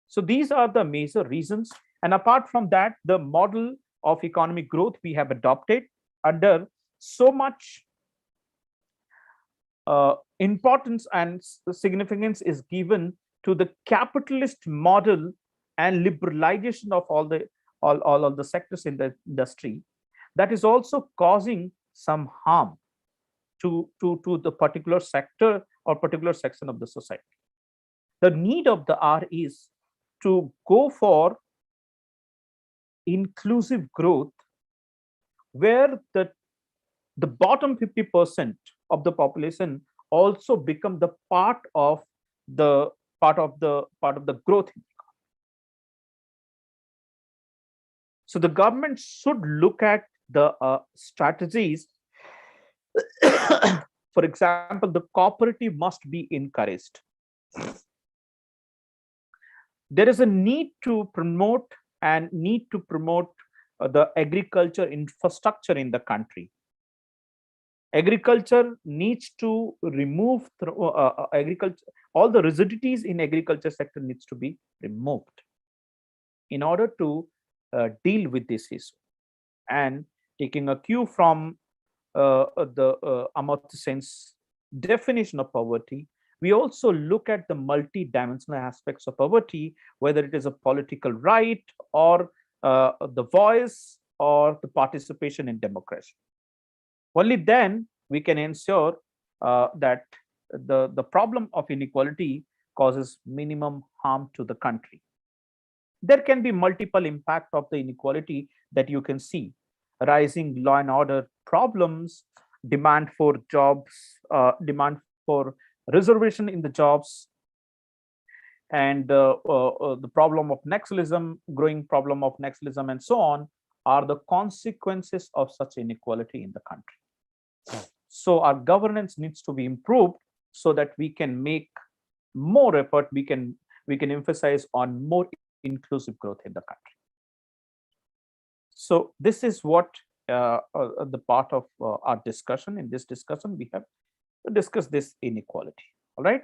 So these are the major reasons. And apart from that, the model of economic growth we have adopted under so much importance and significance is given to the capitalist model and liberalization of all of the sectors in the industry, that is also causing some harm to the particular sector or particular section of the society. The need of the hour is to go for inclusive growth, where the bottom 50% of the population also become the part of the growth. So the government should look at the strategies. For example, the cooperative must be encouraged. There is a need to promote the agriculture infrastructure in the country. Agriculture needs to remove agriculture. All the rigidities in agriculture sector needs to be removed in order to deal with this issue. And taking a cue from the Amartya Sen's definition of poverty, we also look at the multi-dimensional aspects of poverty, whether it is a political right or the voice or the participation in democracy. Only then we can ensure that the problem of inequality causes minimum harm to the country. There can be multiple impact of the inequality that you can see: rising law and order problems, demand for jobs, demand for reservation in the jobs, and the problem of nationalism, growing problem of nationalism, and so on, are the consequences of such inequality in the country. So our governance needs to be improved so that we can make more effort, we can emphasize on more inclusive growth in the country. So this is what the part of our discussion. In this discussion, we have discussed this inequality. All right.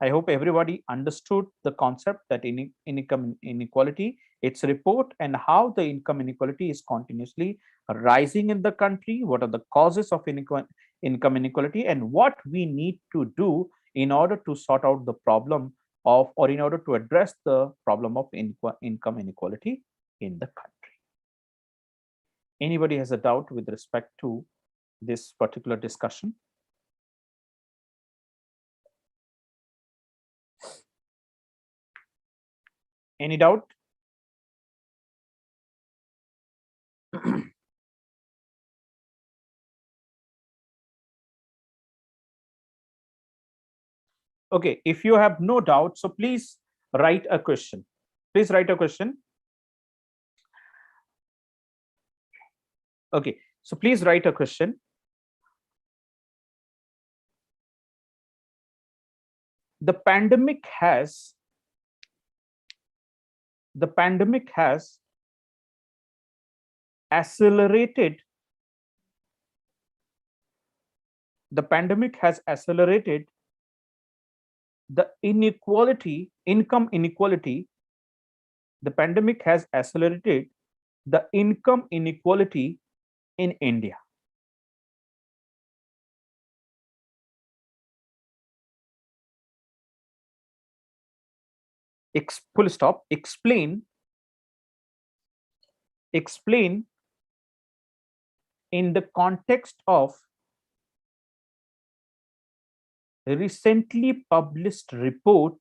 I hope everybody understood the concept that income inequality, its report, and how the income inequality is continuously rising in the country. What are the causes of income inequality, and what we need to do in order to sort out the problem of, or in order to address the problem of income inequality in the country. Anybody has a doubt with respect to this particular discussion? Any doubt? Okay, if you have no doubt, so please write a question. Please write a question. Okay, so please write a question. The pandemic has accelerated the income inequality The pandemic has accelerated the income inequality in India. Full stop. Explain in the context of a recently published report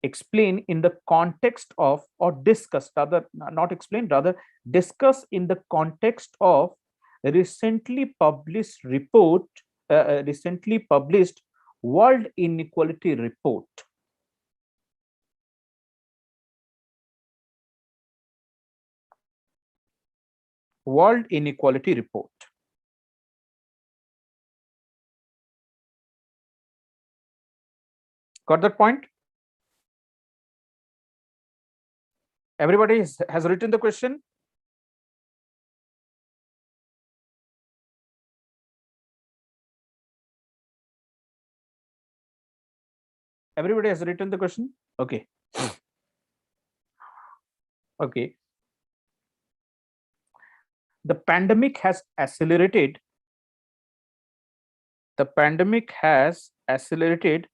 explain in the context of, or discuss, rather not explain, rather discuss in the context of a recently published report, recently published World Inequality Report. World Inequality Report. Got that point? Everybody has written the question. Everybody has written the question. Okay. Okay. The pandemic has accelerated. The pandemic has accelerated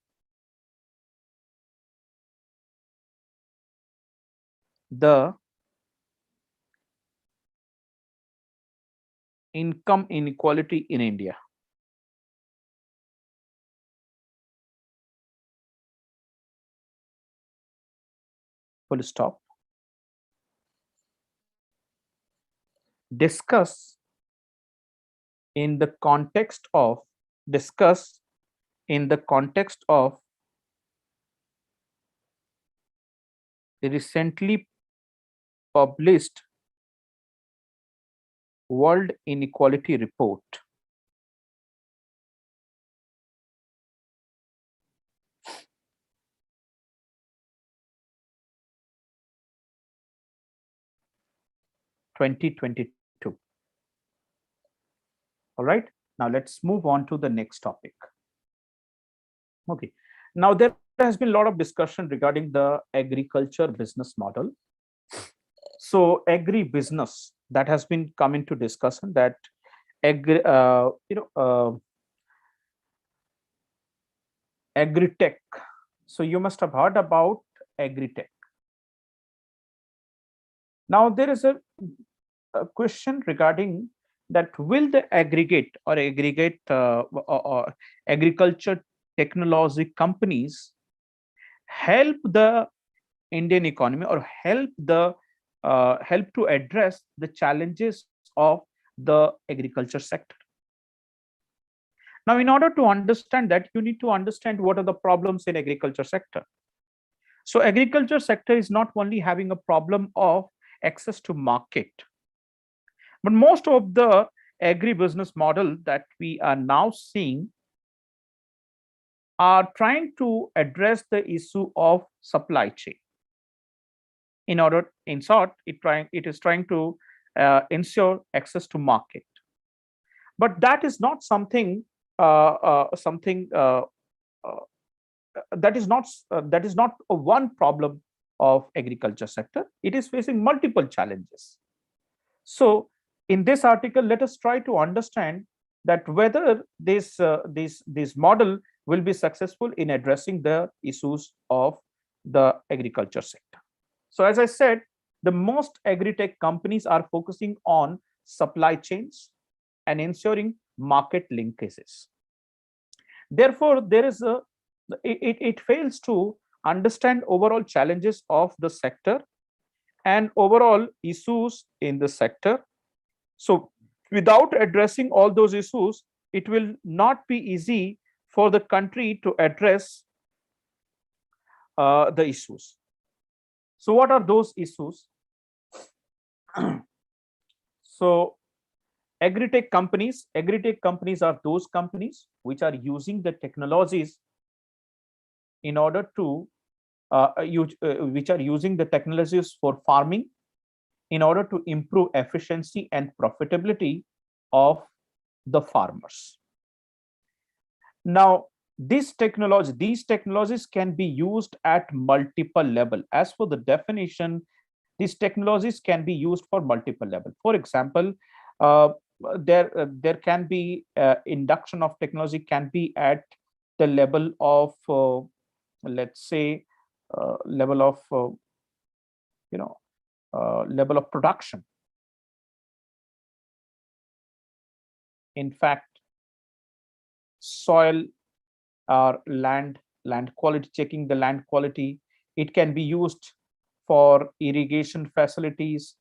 the income inequality in India. Full stop. Discuss in the context of, discuss in the context of the recently published World Inequality Report. (2022). All right. Now let's move on to the next topic. Okay. Now there has been a lot of discussion regarding the agriculture business model. So agri-business, that has been come into discussion, that agri-tech. So you must have heard about agri-tech. Now there is a question regarding that, will the aggregate or agriculture technology companies help the Indian economy, or help to address the challenges of the agriculture sector? Now, in order to understand that, you need to understand what are the problems in agriculture sector. So agriculture sector is not only having a problem of access to market, but most of the agribusiness model that we are now seeing are trying to address the issue of supply chain. In short, it is trying to ensure access to market. But that is not something that is not a one problem of agriculture sector. It is facing multiple challenges. So in this article, let us try to understand that whether this model will be successful in addressing the issues of the agriculture sector. So as I said, the most agri-tech companies are focusing on supply chains and ensuring market linkages. Therefore, it fails to understand overall challenges of the sector and overall issues in the sector. So without addressing all those issues, it will not be easy for the country to address the issues. So what are those issues? So agri-tech companies are those companies which are using the technologies in order to which are using the technologies for farming in order to improve efficiency and profitability of the farmers. Now, these technologies can be used at multiple level. As for the definition, these technologies can be used for multiple level. For example, uh, there can be induction of technology can be at the level of let's say level of you know level of production. In fact, soil or land quality, checking the land quality, it can be used for irrigation facilities.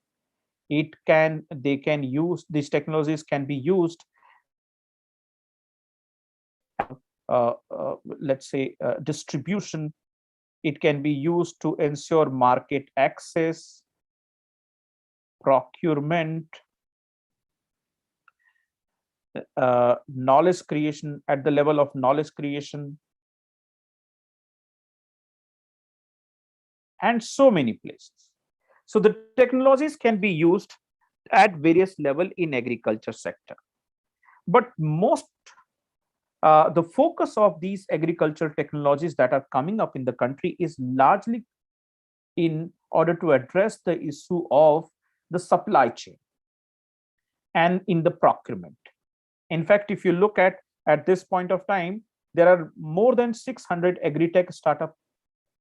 They can use these technologies can be used let's say distribution. It can be used to ensure market access, procurement, knowledge creation, at the level of knowledge creation, and so many places. So the technologies can be used at various level in agriculture sector. But most the focus of these agricultural technologies that are coming up in the country is largely in order to address the issue of the supply chain and in the procurement. In fact, if you look at this point of time, there are more than 600 agri-tech startups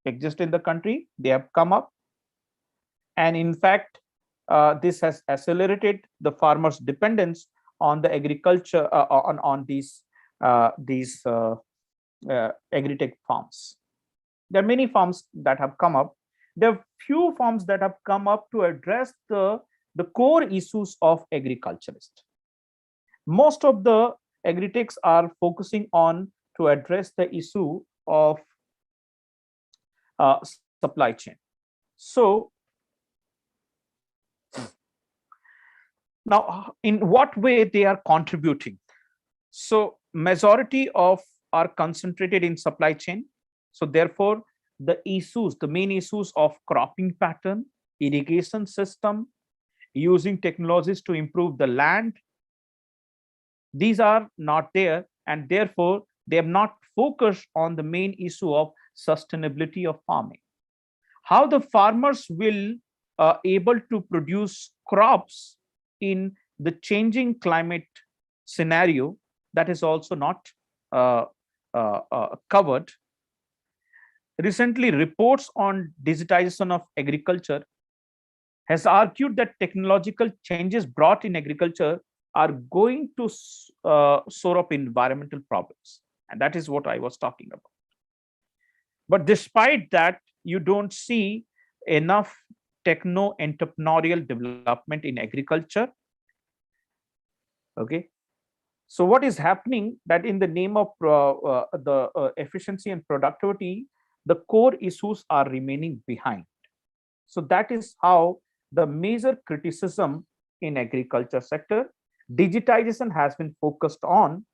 exist in the country. They have come up, and in fact, this has accelerated the farmers' dependence on the agriculture on these agri-tech farms. There are many farms that have come up. There are few farms that have come up to address the core issues of agriculturists. Most of the agri-techs are focusing on to address the issue of supply chain. So now, in what way they are contributing? So majority of are concentrated in supply chain. So therefore, the main issues of cropping pattern, irrigation system, using technologies to improve the land, these are not there, and therefore they have not focused on the main issue of sustainability of farming. How the farmers will able to produce crops in the changing climate scenario, that is also not covered. Recently, reports on digitization of agriculture has argued that technological changes brought in agriculture are going to soar up environmental problems. And that is what I was talking about. But despite that, you don't see enough techno-entrepreneurial development in agriculture. Okay. So what is happening that in the name of the efficiency and productivity, the core issues are remaining behind. So that is how the major criticism in agriculture sector, digitization has been focused on,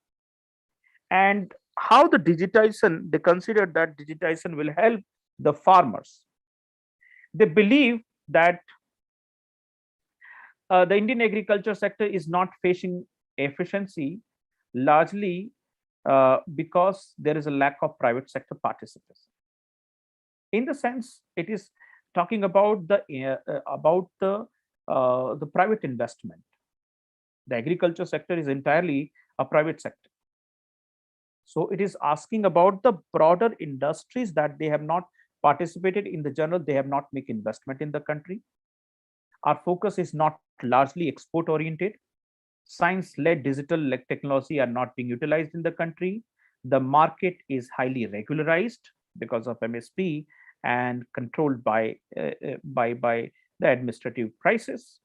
and how the digitization, they consider that digitization will help the farmers. They believe that the Indian agriculture sector is not facing efficiency largely because there is a lack of private sector participation. In the sense, it is talking about the private investment. The agriculture sector is entirely a private sector. So it is asking about the broader industries that they have not participated in the general, they have not made investment in the country. Our focus is not largely export oriented. Science-led digital technology are not being utilized in the country. The market is highly regularized because of MSP and controlled by the administrative prices.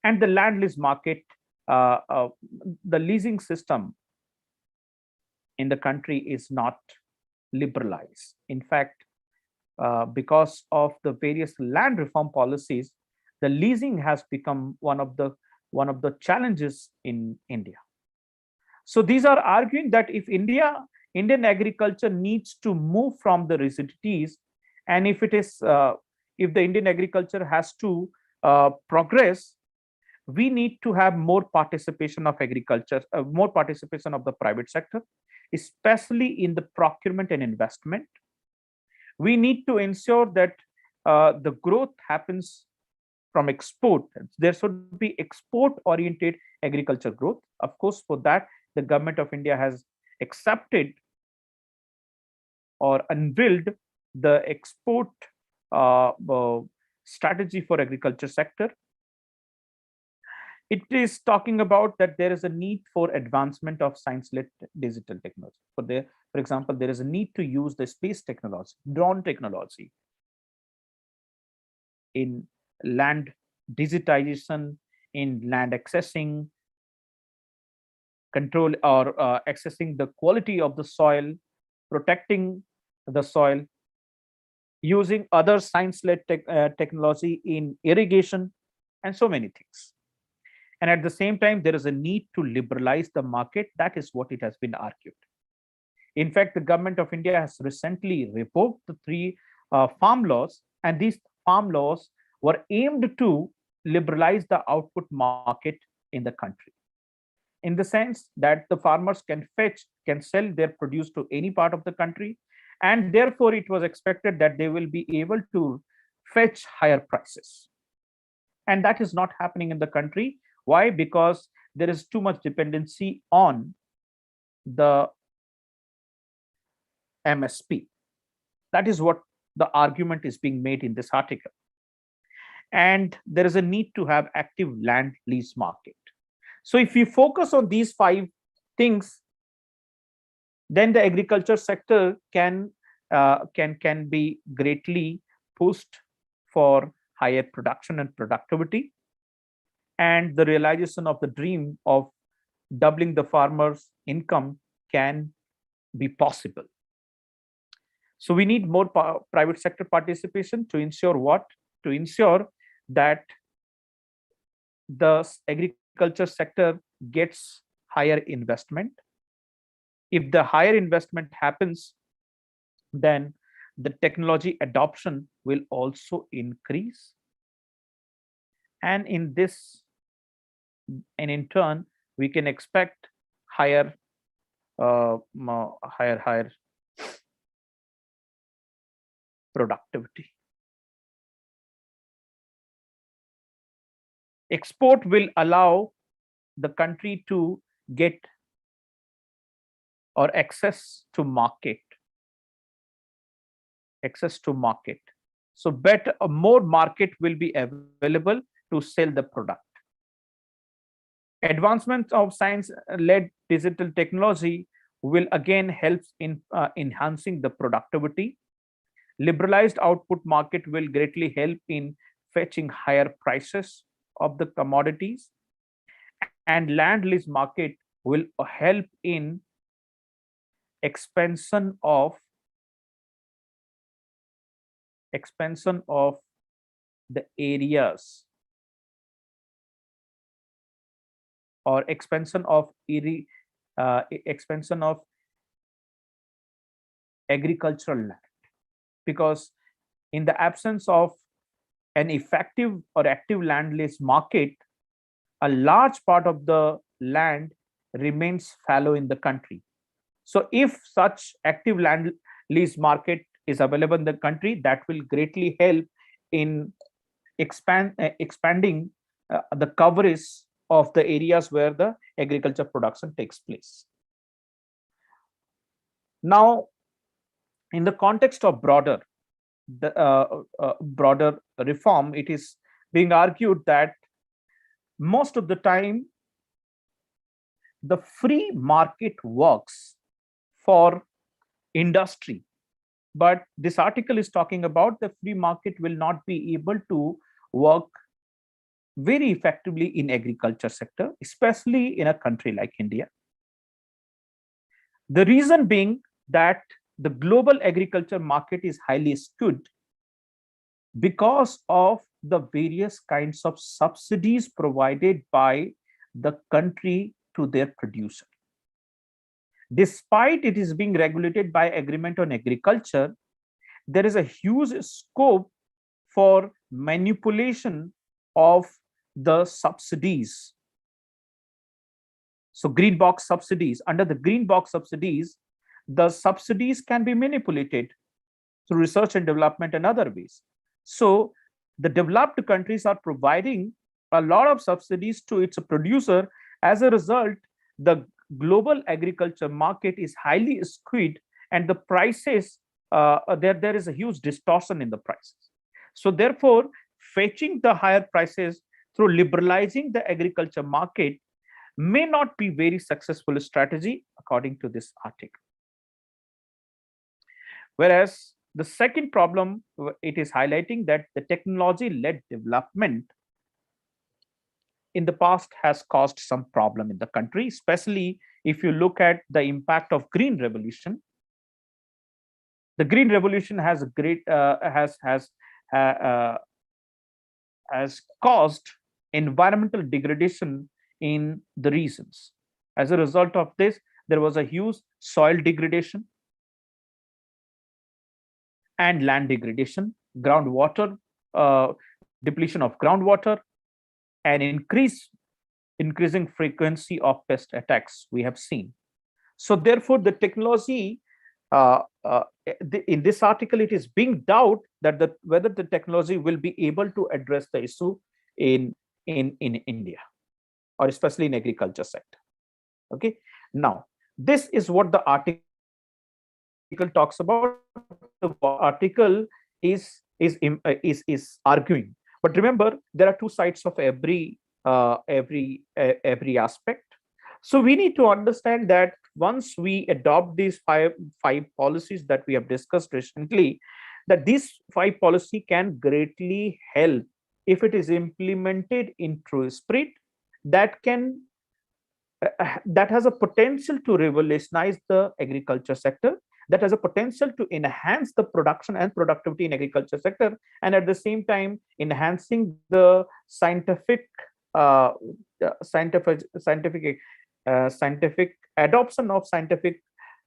And the land lease market, the leasing system in the country is not liberalized. In fact, because of the various land reform policies, the leasing has become one of the challenges in India. So these are arguing that if Indian agriculture needs to move from the rigidities, and if the Indian agriculture has to progress, we need to have more participation of agriculture, more participation of the private sector, especially in the procurement and investment. We need to ensure that the growth happens from export. There should be export oriented agriculture growth. Of course, for that, the government of India has accepted or unveiled the export strategy for agriculture sector. It is talking about that there is a need for advancement of science-led digital technology. For example, there is a need to use the space technology, drone technology in land digitization, in land accessing, control or accessing the quality of the soil, protecting the soil, using other science-led technology in irrigation, and so many things. And at the same time, there is a need to liberalize the market. That is what it has been argued. In fact, the government of India has recently revoked the three farm laws, and these farm laws were aimed to liberalize the output market in the country, in the sense that the farmers can sell their produce to any part of the country, and therefore it was expected that they will be able to fetch higher prices. And that is not happening in the country. Why? Because there is too much dependency on the MSP. That is what the argument is being made in this article. And there is a need to have active land lease market. So if you focus on these five things, then the agriculture sector can be greatly pushed for higher production and productivity, and the realization of the dream of doubling the farmer's income can be possible. So we need more private sector participation to ensure what? To ensure that the agriculture sector gets higher investment. If the higher investment happens, then the technology adoption will also increase. And in turn, we can expect higher productivity. Export will allow the country to get or access to market. So more market will be available to sell the product. Advancement of science-led digital technology will again help in enhancing the productivity. Liberalized output market will greatly help in fetching higher prices of the commodities, and land lease market will help in expansion of the areas, or expansion of agricultural land, because in the absence of an effective or active land lease market, a large part of the land remains fallow in the country. So if such active land lease market is available in the country, that will greatly help in expanding the coverage of the areas where the agriculture production takes place. Now, in the context of broader reform, it is being argued that most of the time the free market works for industry, but this article is talking about the free market will not be able to work very effectively in agriculture sector, especially in a country like India. The reason being that the global agriculture market is highly skewed because of the various kinds of subsidies provided by the country to their producer. Despite it is being regulated by Agreement on Agriculture, there is a huge scope for manipulation of the subsidies. So green box subsidies, under the green box subsidies, the subsidies can be manipulated through research and development and other ways. So the developed countries are providing a lot of subsidies to its producer. As a result, the global agriculture market is highly skewed, and the prices, there is a huge distortion in the prices. So therefore, fetching the higher prices through liberalizing the agriculture market may not be very successful strategy according to this article. Whereas the second problem, it is highlighting that the technology-led development in the past has caused some problem in the country, especially if you look at the impact of green revolution. The green revolution has a great has caused environmental degradation in the regions. As a result of this, there was a huge soil degradation and land degradation, groundwater depletion of groundwater, and increasing frequency of pest attacks we have seen. So therefore, the technology, in this article, it is being doubt that whether the technology will be able to address the issue in India, or especially in agriculture sector. Okay, now this is what the article talks about. The article is arguing, but remember, there are two sides of every aspect. So we need to understand that once we adopt these five policies that we have discussed recently, that these five policy can greatly help if it is implemented in true spirit, that can that has a potential to revolutionize the agriculture sector, that has a potential to enhance the production and productivity in agriculture sector, and at the same time enhancing the scientific adoption of scientific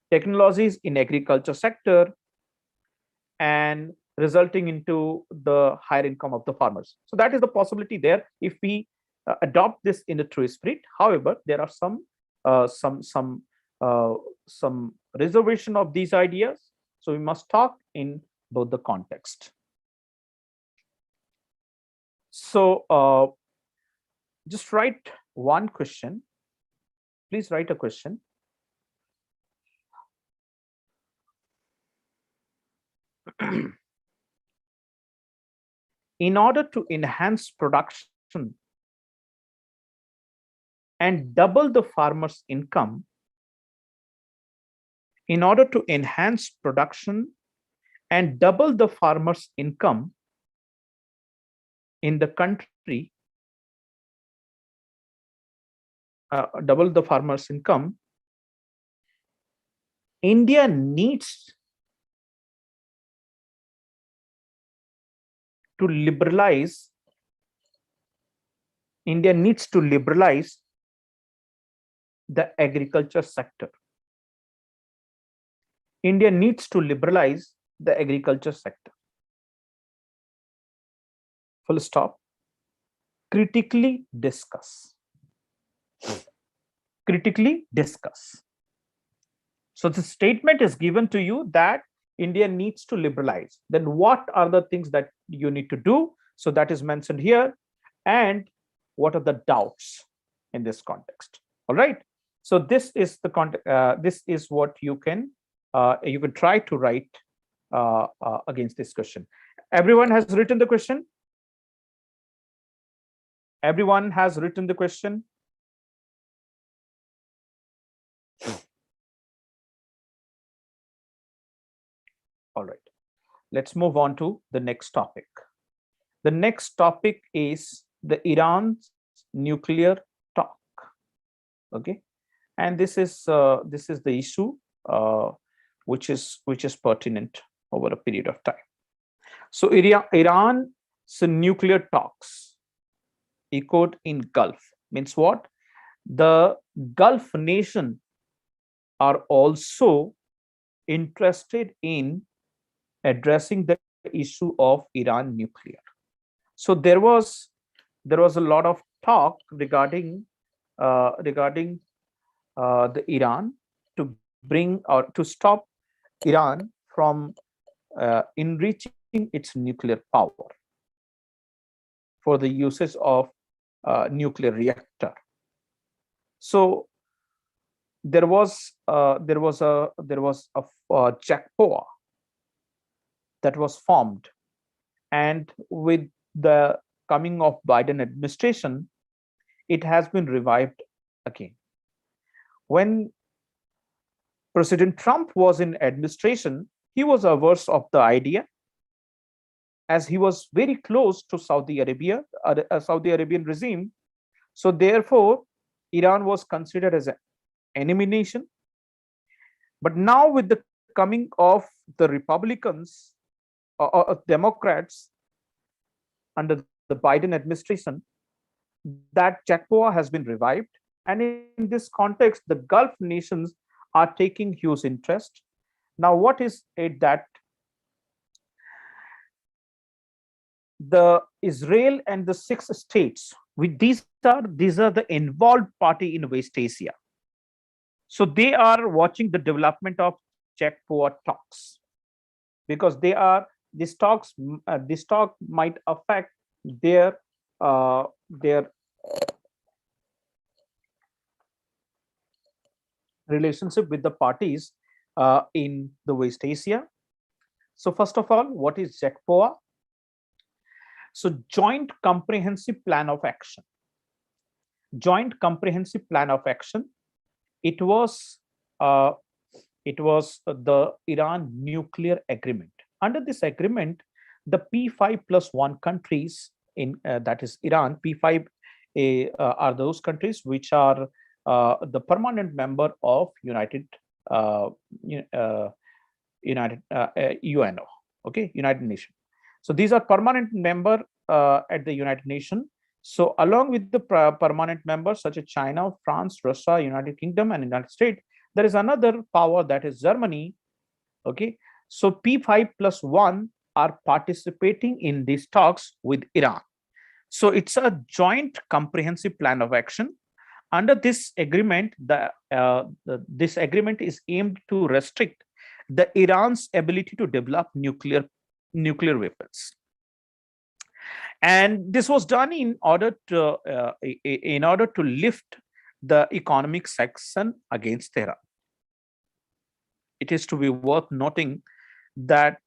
technologies in agriculture sector, and resulting into the higher income of the farmers. So that is the possibility there if we adopt this in the true spirit. However, there are some reservation of these ideas, so we must talk in both the context. So just write one question. Please write a question. In order to enhance production and double the farmer's income, in order to enhance production and double the farmer's income in the country, double the farmer's income, India needs to liberalize. India needs to liberalize the agriculture sector. India needs to liberalize the agriculture sector. Full stop. Critically discuss. Critically discuss. So the statement is given to you that India needs to liberalize. Then what are the things that you need to do? So that is mentioned here. And what are the doubts in this context? All right. So this is the context. This is what you can try to write against this question. Everyone has written the question. Everyone has written the question. All right. Let's move on to the next topic. The next topic is the Iran's nuclear talk. Okay, and this is the issue which is pertinent over a period of time. So Iran's nuclear talks echoed in Gulf means what? The Gulf nation are also interested in addressing the issue of Iran nuclear. So there was a lot of talk regarding the Iran to bring or to stop Iran from enriching its nuclear power for the uses of nuclear reactor. So there was a JACPOA that was formed, and with the coming of Biden administration, it has been revived again. When President Trump was in administration, he was averse of the idea, as he was very close to Saudi Arabia, Saudi Arabian regime. So therefore, Iran was considered as an enemy nation. But now, with the coming of the Republicans or Democrats under the Biden administration, that JACPOA has been revived. And in this context, the Gulf nations are taking huge interest. Now, what is it that the Israel and the 6 states, these are the involved party in West Asia. So they are watching the development of JACPOA talks, because this talk might affect their relationship with the parties in the West Asia. So first of all, what is JACPOA? So Joint Comprehensive Plan of Action. Joint Comprehensive Plan of Action. It was the Iran nuclear agreement. Under this agreement, the P5+1 countries in that is Iran, P5 are those countries which are the permanent member of United UNO, okay, United Nations. So these are permanent member at the United Nations. So along with the permanent members such as China, France, Russia, United Kingdom, and United States, there is another power, that is Germany. Okay, so P5+1 are participating in these talks with Iran. So it's a joint comprehensive plan of action. Under this agreement, this agreement is aimed to restrict the Iran's ability to develop nuclear weapons. And this was done in order to lift the economic sanction against Tehran. It is to be worth noting that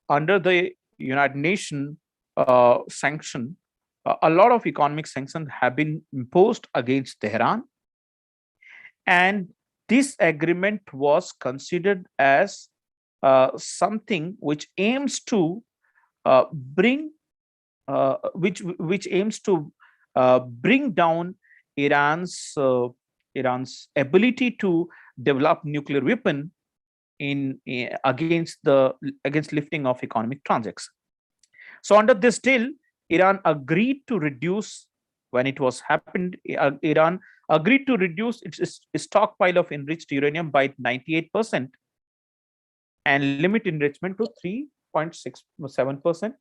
under the United Nations sanction, a lot of economic sanctions have been imposed against Tehran. And this agreement was considered as something which aims to bring down Iran's ability to develop nuclear weapon against lifting of economic transactions. So under this deal, Iran agreed to reduce, when it was happened, Iran agreed to reduce its stockpile of enriched uranium by 98% and limit enrichment to 3.67%.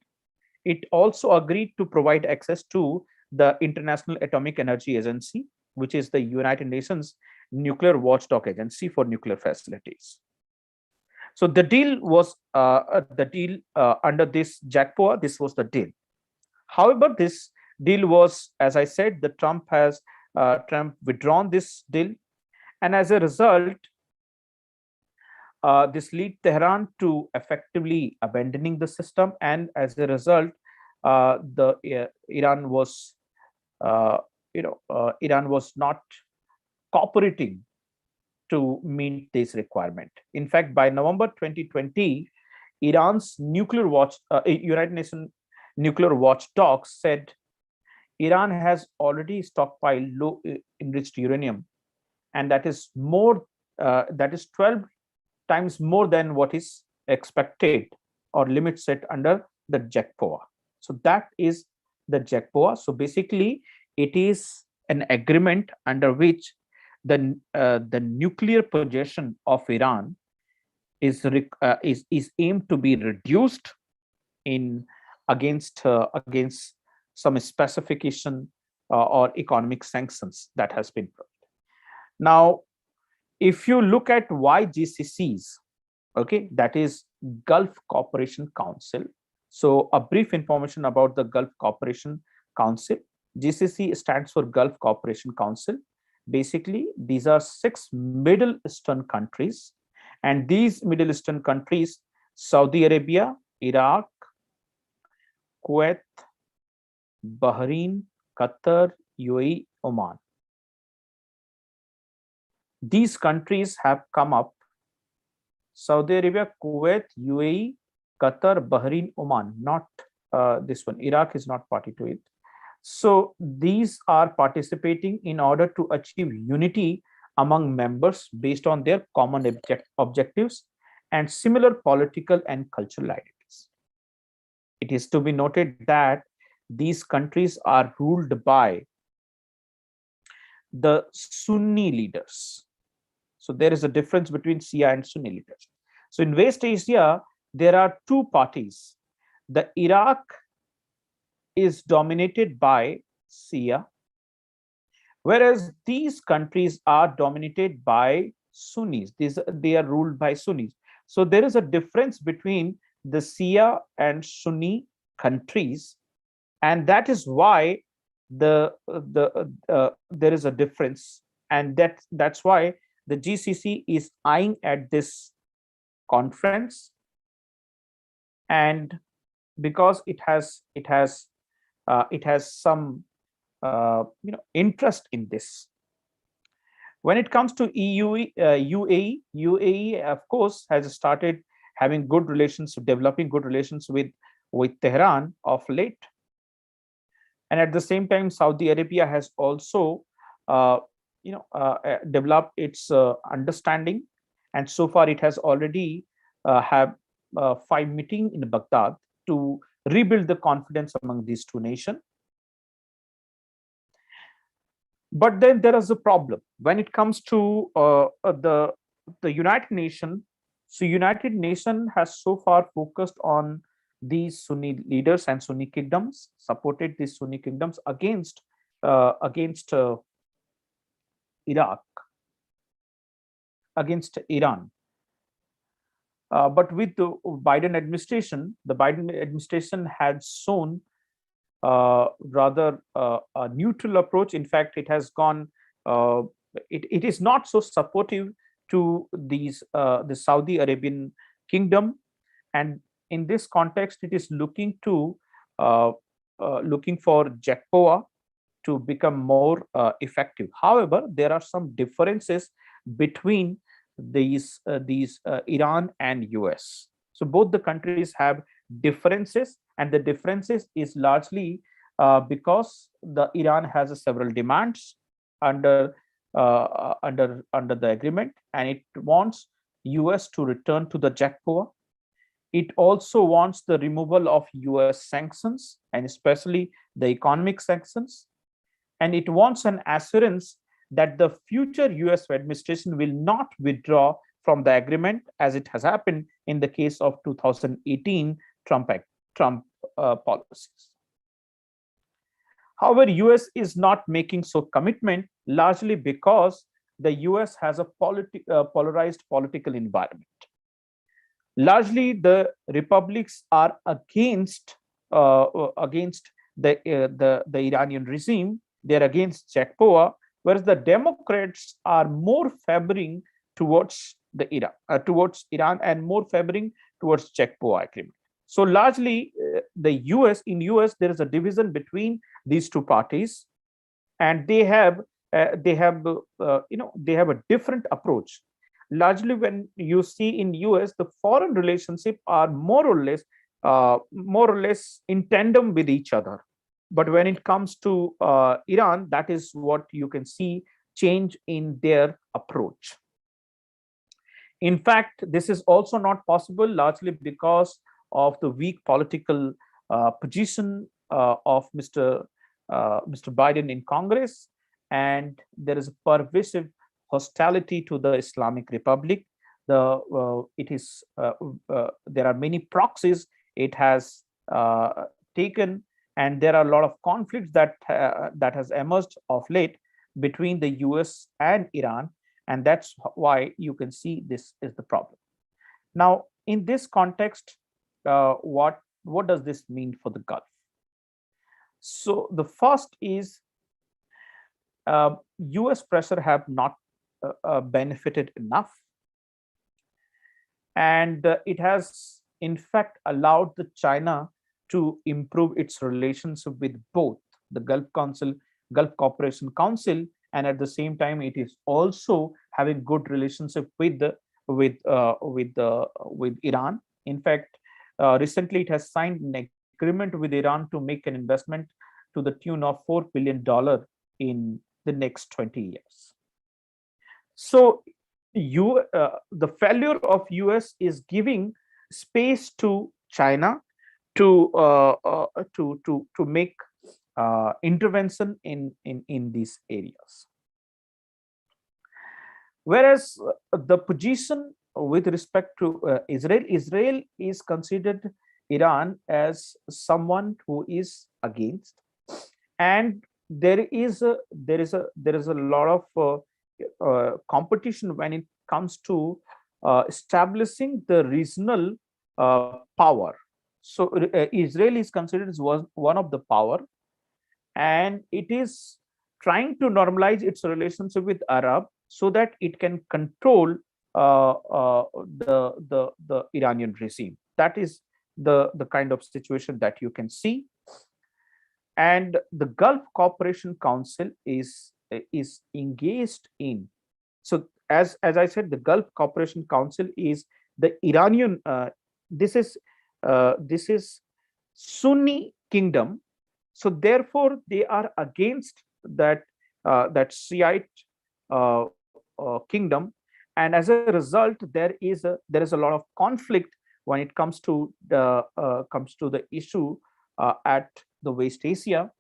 It also agreed to provide access to the International Atomic Energy Agency, which is the United Nations nuclear watchdog agency for nuclear facilities. So the deal was under this JACPOA. This was the deal. However, this deal was, as I said, Trump withdrawn this deal, and as a result, this led Tehran to effectively abandoning the system, and as a result, Iran was not cooperating to meet this requirement. In fact, by November 2020, Iran's United Nations nuclear watchdog said Iran has already stockpiled low enriched uranium, and that is 12 times more than what is expected or limit set under the JACPOA. So that is the JACPOA. So basically, it is an agreement under which the nuclear possession of Iran is aimed to be reduced against some specification or economic sanctions that has been brought. Now, if you look at why GCCs, okay, that is Gulf Cooperation Council. So a brief information about the Gulf Cooperation Council. GCC stands for Gulf Cooperation Council. Basically, these are 6 Middle Eastern countries, and these Middle Eastern countries: Saudi Arabia, Iraq, Kuwait, Bahrain, Qatar, UAE, Oman. These countries have come up: Saudi Arabia, Kuwait, UAE, Qatar, Bahrain, Oman, not this one. Iraq is not party to it. So these are participating in order to achieve unity among members based on their common objectives and similar political and cultural identities. It is to be noted that these countries are ruled by the Sunni leaders. So there is a difference between Shia and Sunni leaders. So in West Asia, there are 2 parties. The Iraq is dominated by Shia, whereas these countries are dominated by Sunnis. They are ruled by Sunnis. So there is a difference between the Shia and Sunni countries, and that is why there is a difference, and that's why the GCC is eyeing at this conference, and because it has some interest in this. When it comes to UAE, of course, has started having good relations, developing good relations with Tehran of late, and at the same time, Saudi Arabia has also developed its understanding, and so far it has already have 5 meetings in Baghdad to rebuild the confidence among these 2 nations. But then there is a problem when it comes to the United Nations. So United Nations has so far focused on these Sunni leaders and Sunni kingdoms, supported these Sunni kingdoms against Iraq, against Iran. But with the Biden administration had shown rather a neutral approach. In fact, it has gone. It is not so supportive to the Saudi Arabian kingdom, and in this context, it is looking for JECPOA to become more effective. However, there are some differences between these Iran and US. So both the countries have differences, and the differences is largely because the Iran has several demands under the agreement, and it wants US to return to the JECPOA. It also wants the removal of US sanctions, and especially the economic sanctions, and it wants an assurance that the future US administration will not withdraw from the agreement, as it has happened in the case of 2018 Trump policies. However, US is not making so commitment, largely because the US has a polarized political environment. Largely, the republics are against the Iranian regime. They're against JECPOA, whereas the Democrats are more favoring towards towards Iran, and more favoring towards JECPOA agreement. So largely, in US there is a division between these 2 parties, and they have a different approach. Largely, when you see in US, the foreign relationship are more or less in tandem with each other. But when it comes to Iran, that is what you can see change in their approach. In fact, this is also not possible, largely because of the weak political position of Mr. Biden in Congress, and there is a pervasive hostility to the Islamic Republic. There are many proxies it has taken and there are a lot of conflicts that has emerged of late between the US and Iran, and that's why you can see this is the problem. Now, in this context, what does this mean for the Gulf? So the first is US pressure have not benefited enough, and it has in fact allowed the China to improve its relationship with both the Gulf Cooperation Council, and at the same time, it is also having good relationship with with Iran. In fact, recently it has signed an agreement with Iran to make an investment to the tune of $4 billion in the next 20 years. So the failure of US is giving space to China to make intervention in these areas. Whereas the position with respect to Israel is considered Iran as someone who is against, and there is a lot of competition when it comes to establishing the regional power. So Israel is considered as one of the power, and it is trying to normalize its relationship with Arab so that it can control the Iranian regime. That is the kind of situation that you can see. And the Gulf Cooperation Council is engaged in. So as I said, the Gulf Cooperation Council is the Iranian. This is Sunni kingdom. So therefore, they are against that Shiite kingdom, and as a result, there is a lot of conflict when it comes to the issue at the West Asia,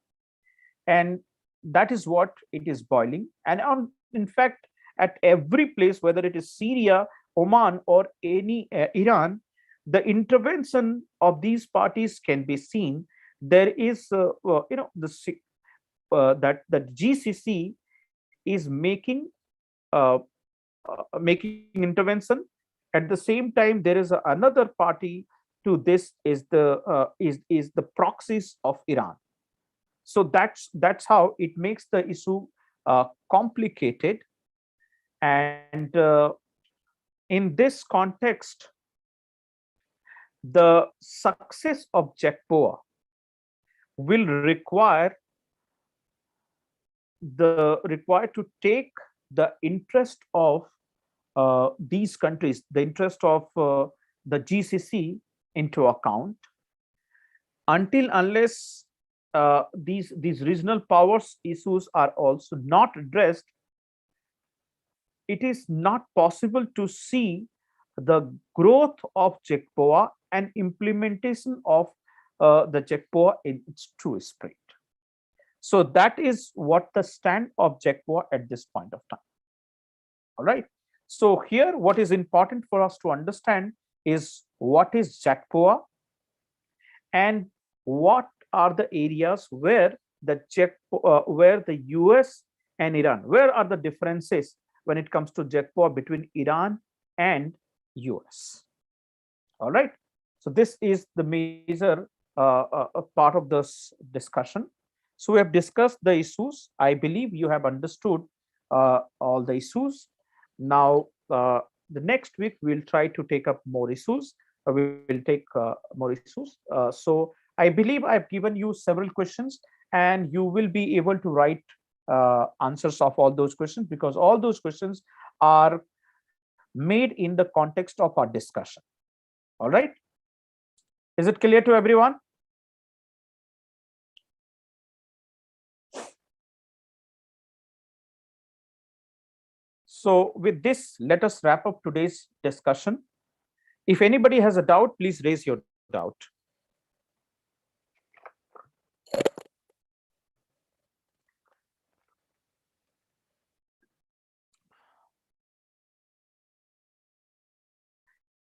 and that is what it is boiling. And in fact, at every place, whether it is Syria, Oman, or any Iran, the intervention of these parties can be seen. There is that GCC is making intervention. At the same time, there is another party to this is the proxies of Iran. So that's how it makes the issue complicated. And in this context, the success of JECPOA will require to take the interest of these countries, the interest of the GCC into account. Until unless these regional powers issues are also not addressed, it is not possible to see the growth of JECPOA and implementation of the JECPOA in its true spirit. So that is what the stand of JECPOA at this point of time. All right. So here, what is important for us to understand is what is JECPOA and what are the areas where where the US and Iran, where are the differences when it comes to JECPOA between Iran and US. All right. So this is the major part of this discussion. So we have discussed the issues. I believe you have understood all the issues. Now, the next week we'll try to take up more issues. We will take more issues. So I believe I've given you several questions, and you will be able to write answers of all those questions, because all those questions are made in the context of our discussion. All right. Is it clear to everyone? So with this, let us wrap up today's discussion. If anybody has a doubt, please raise your doubt.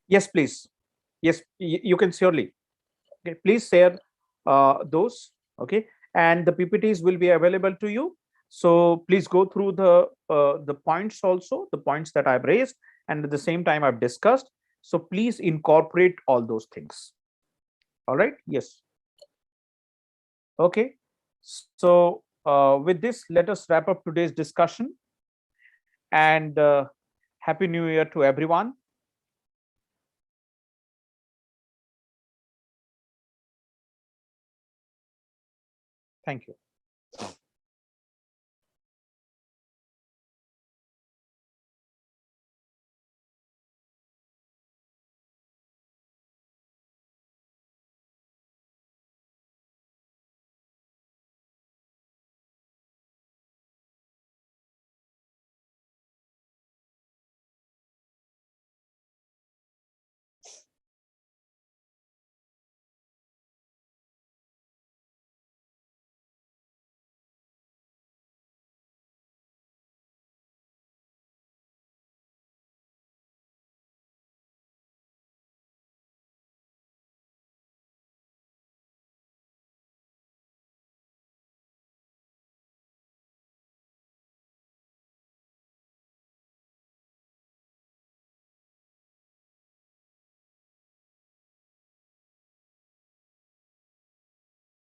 Yes, please. Yes, you can surely. Okay, please share those. Okay, and the PPTs will be available to you. So please go through the points, also the points that I've raised, and at the same time I've discussed. So please incorporate all those things. All right. Yes. Okay. So with this, let us wrap up today's discussion, and Happy New Year to everyone. Thank you.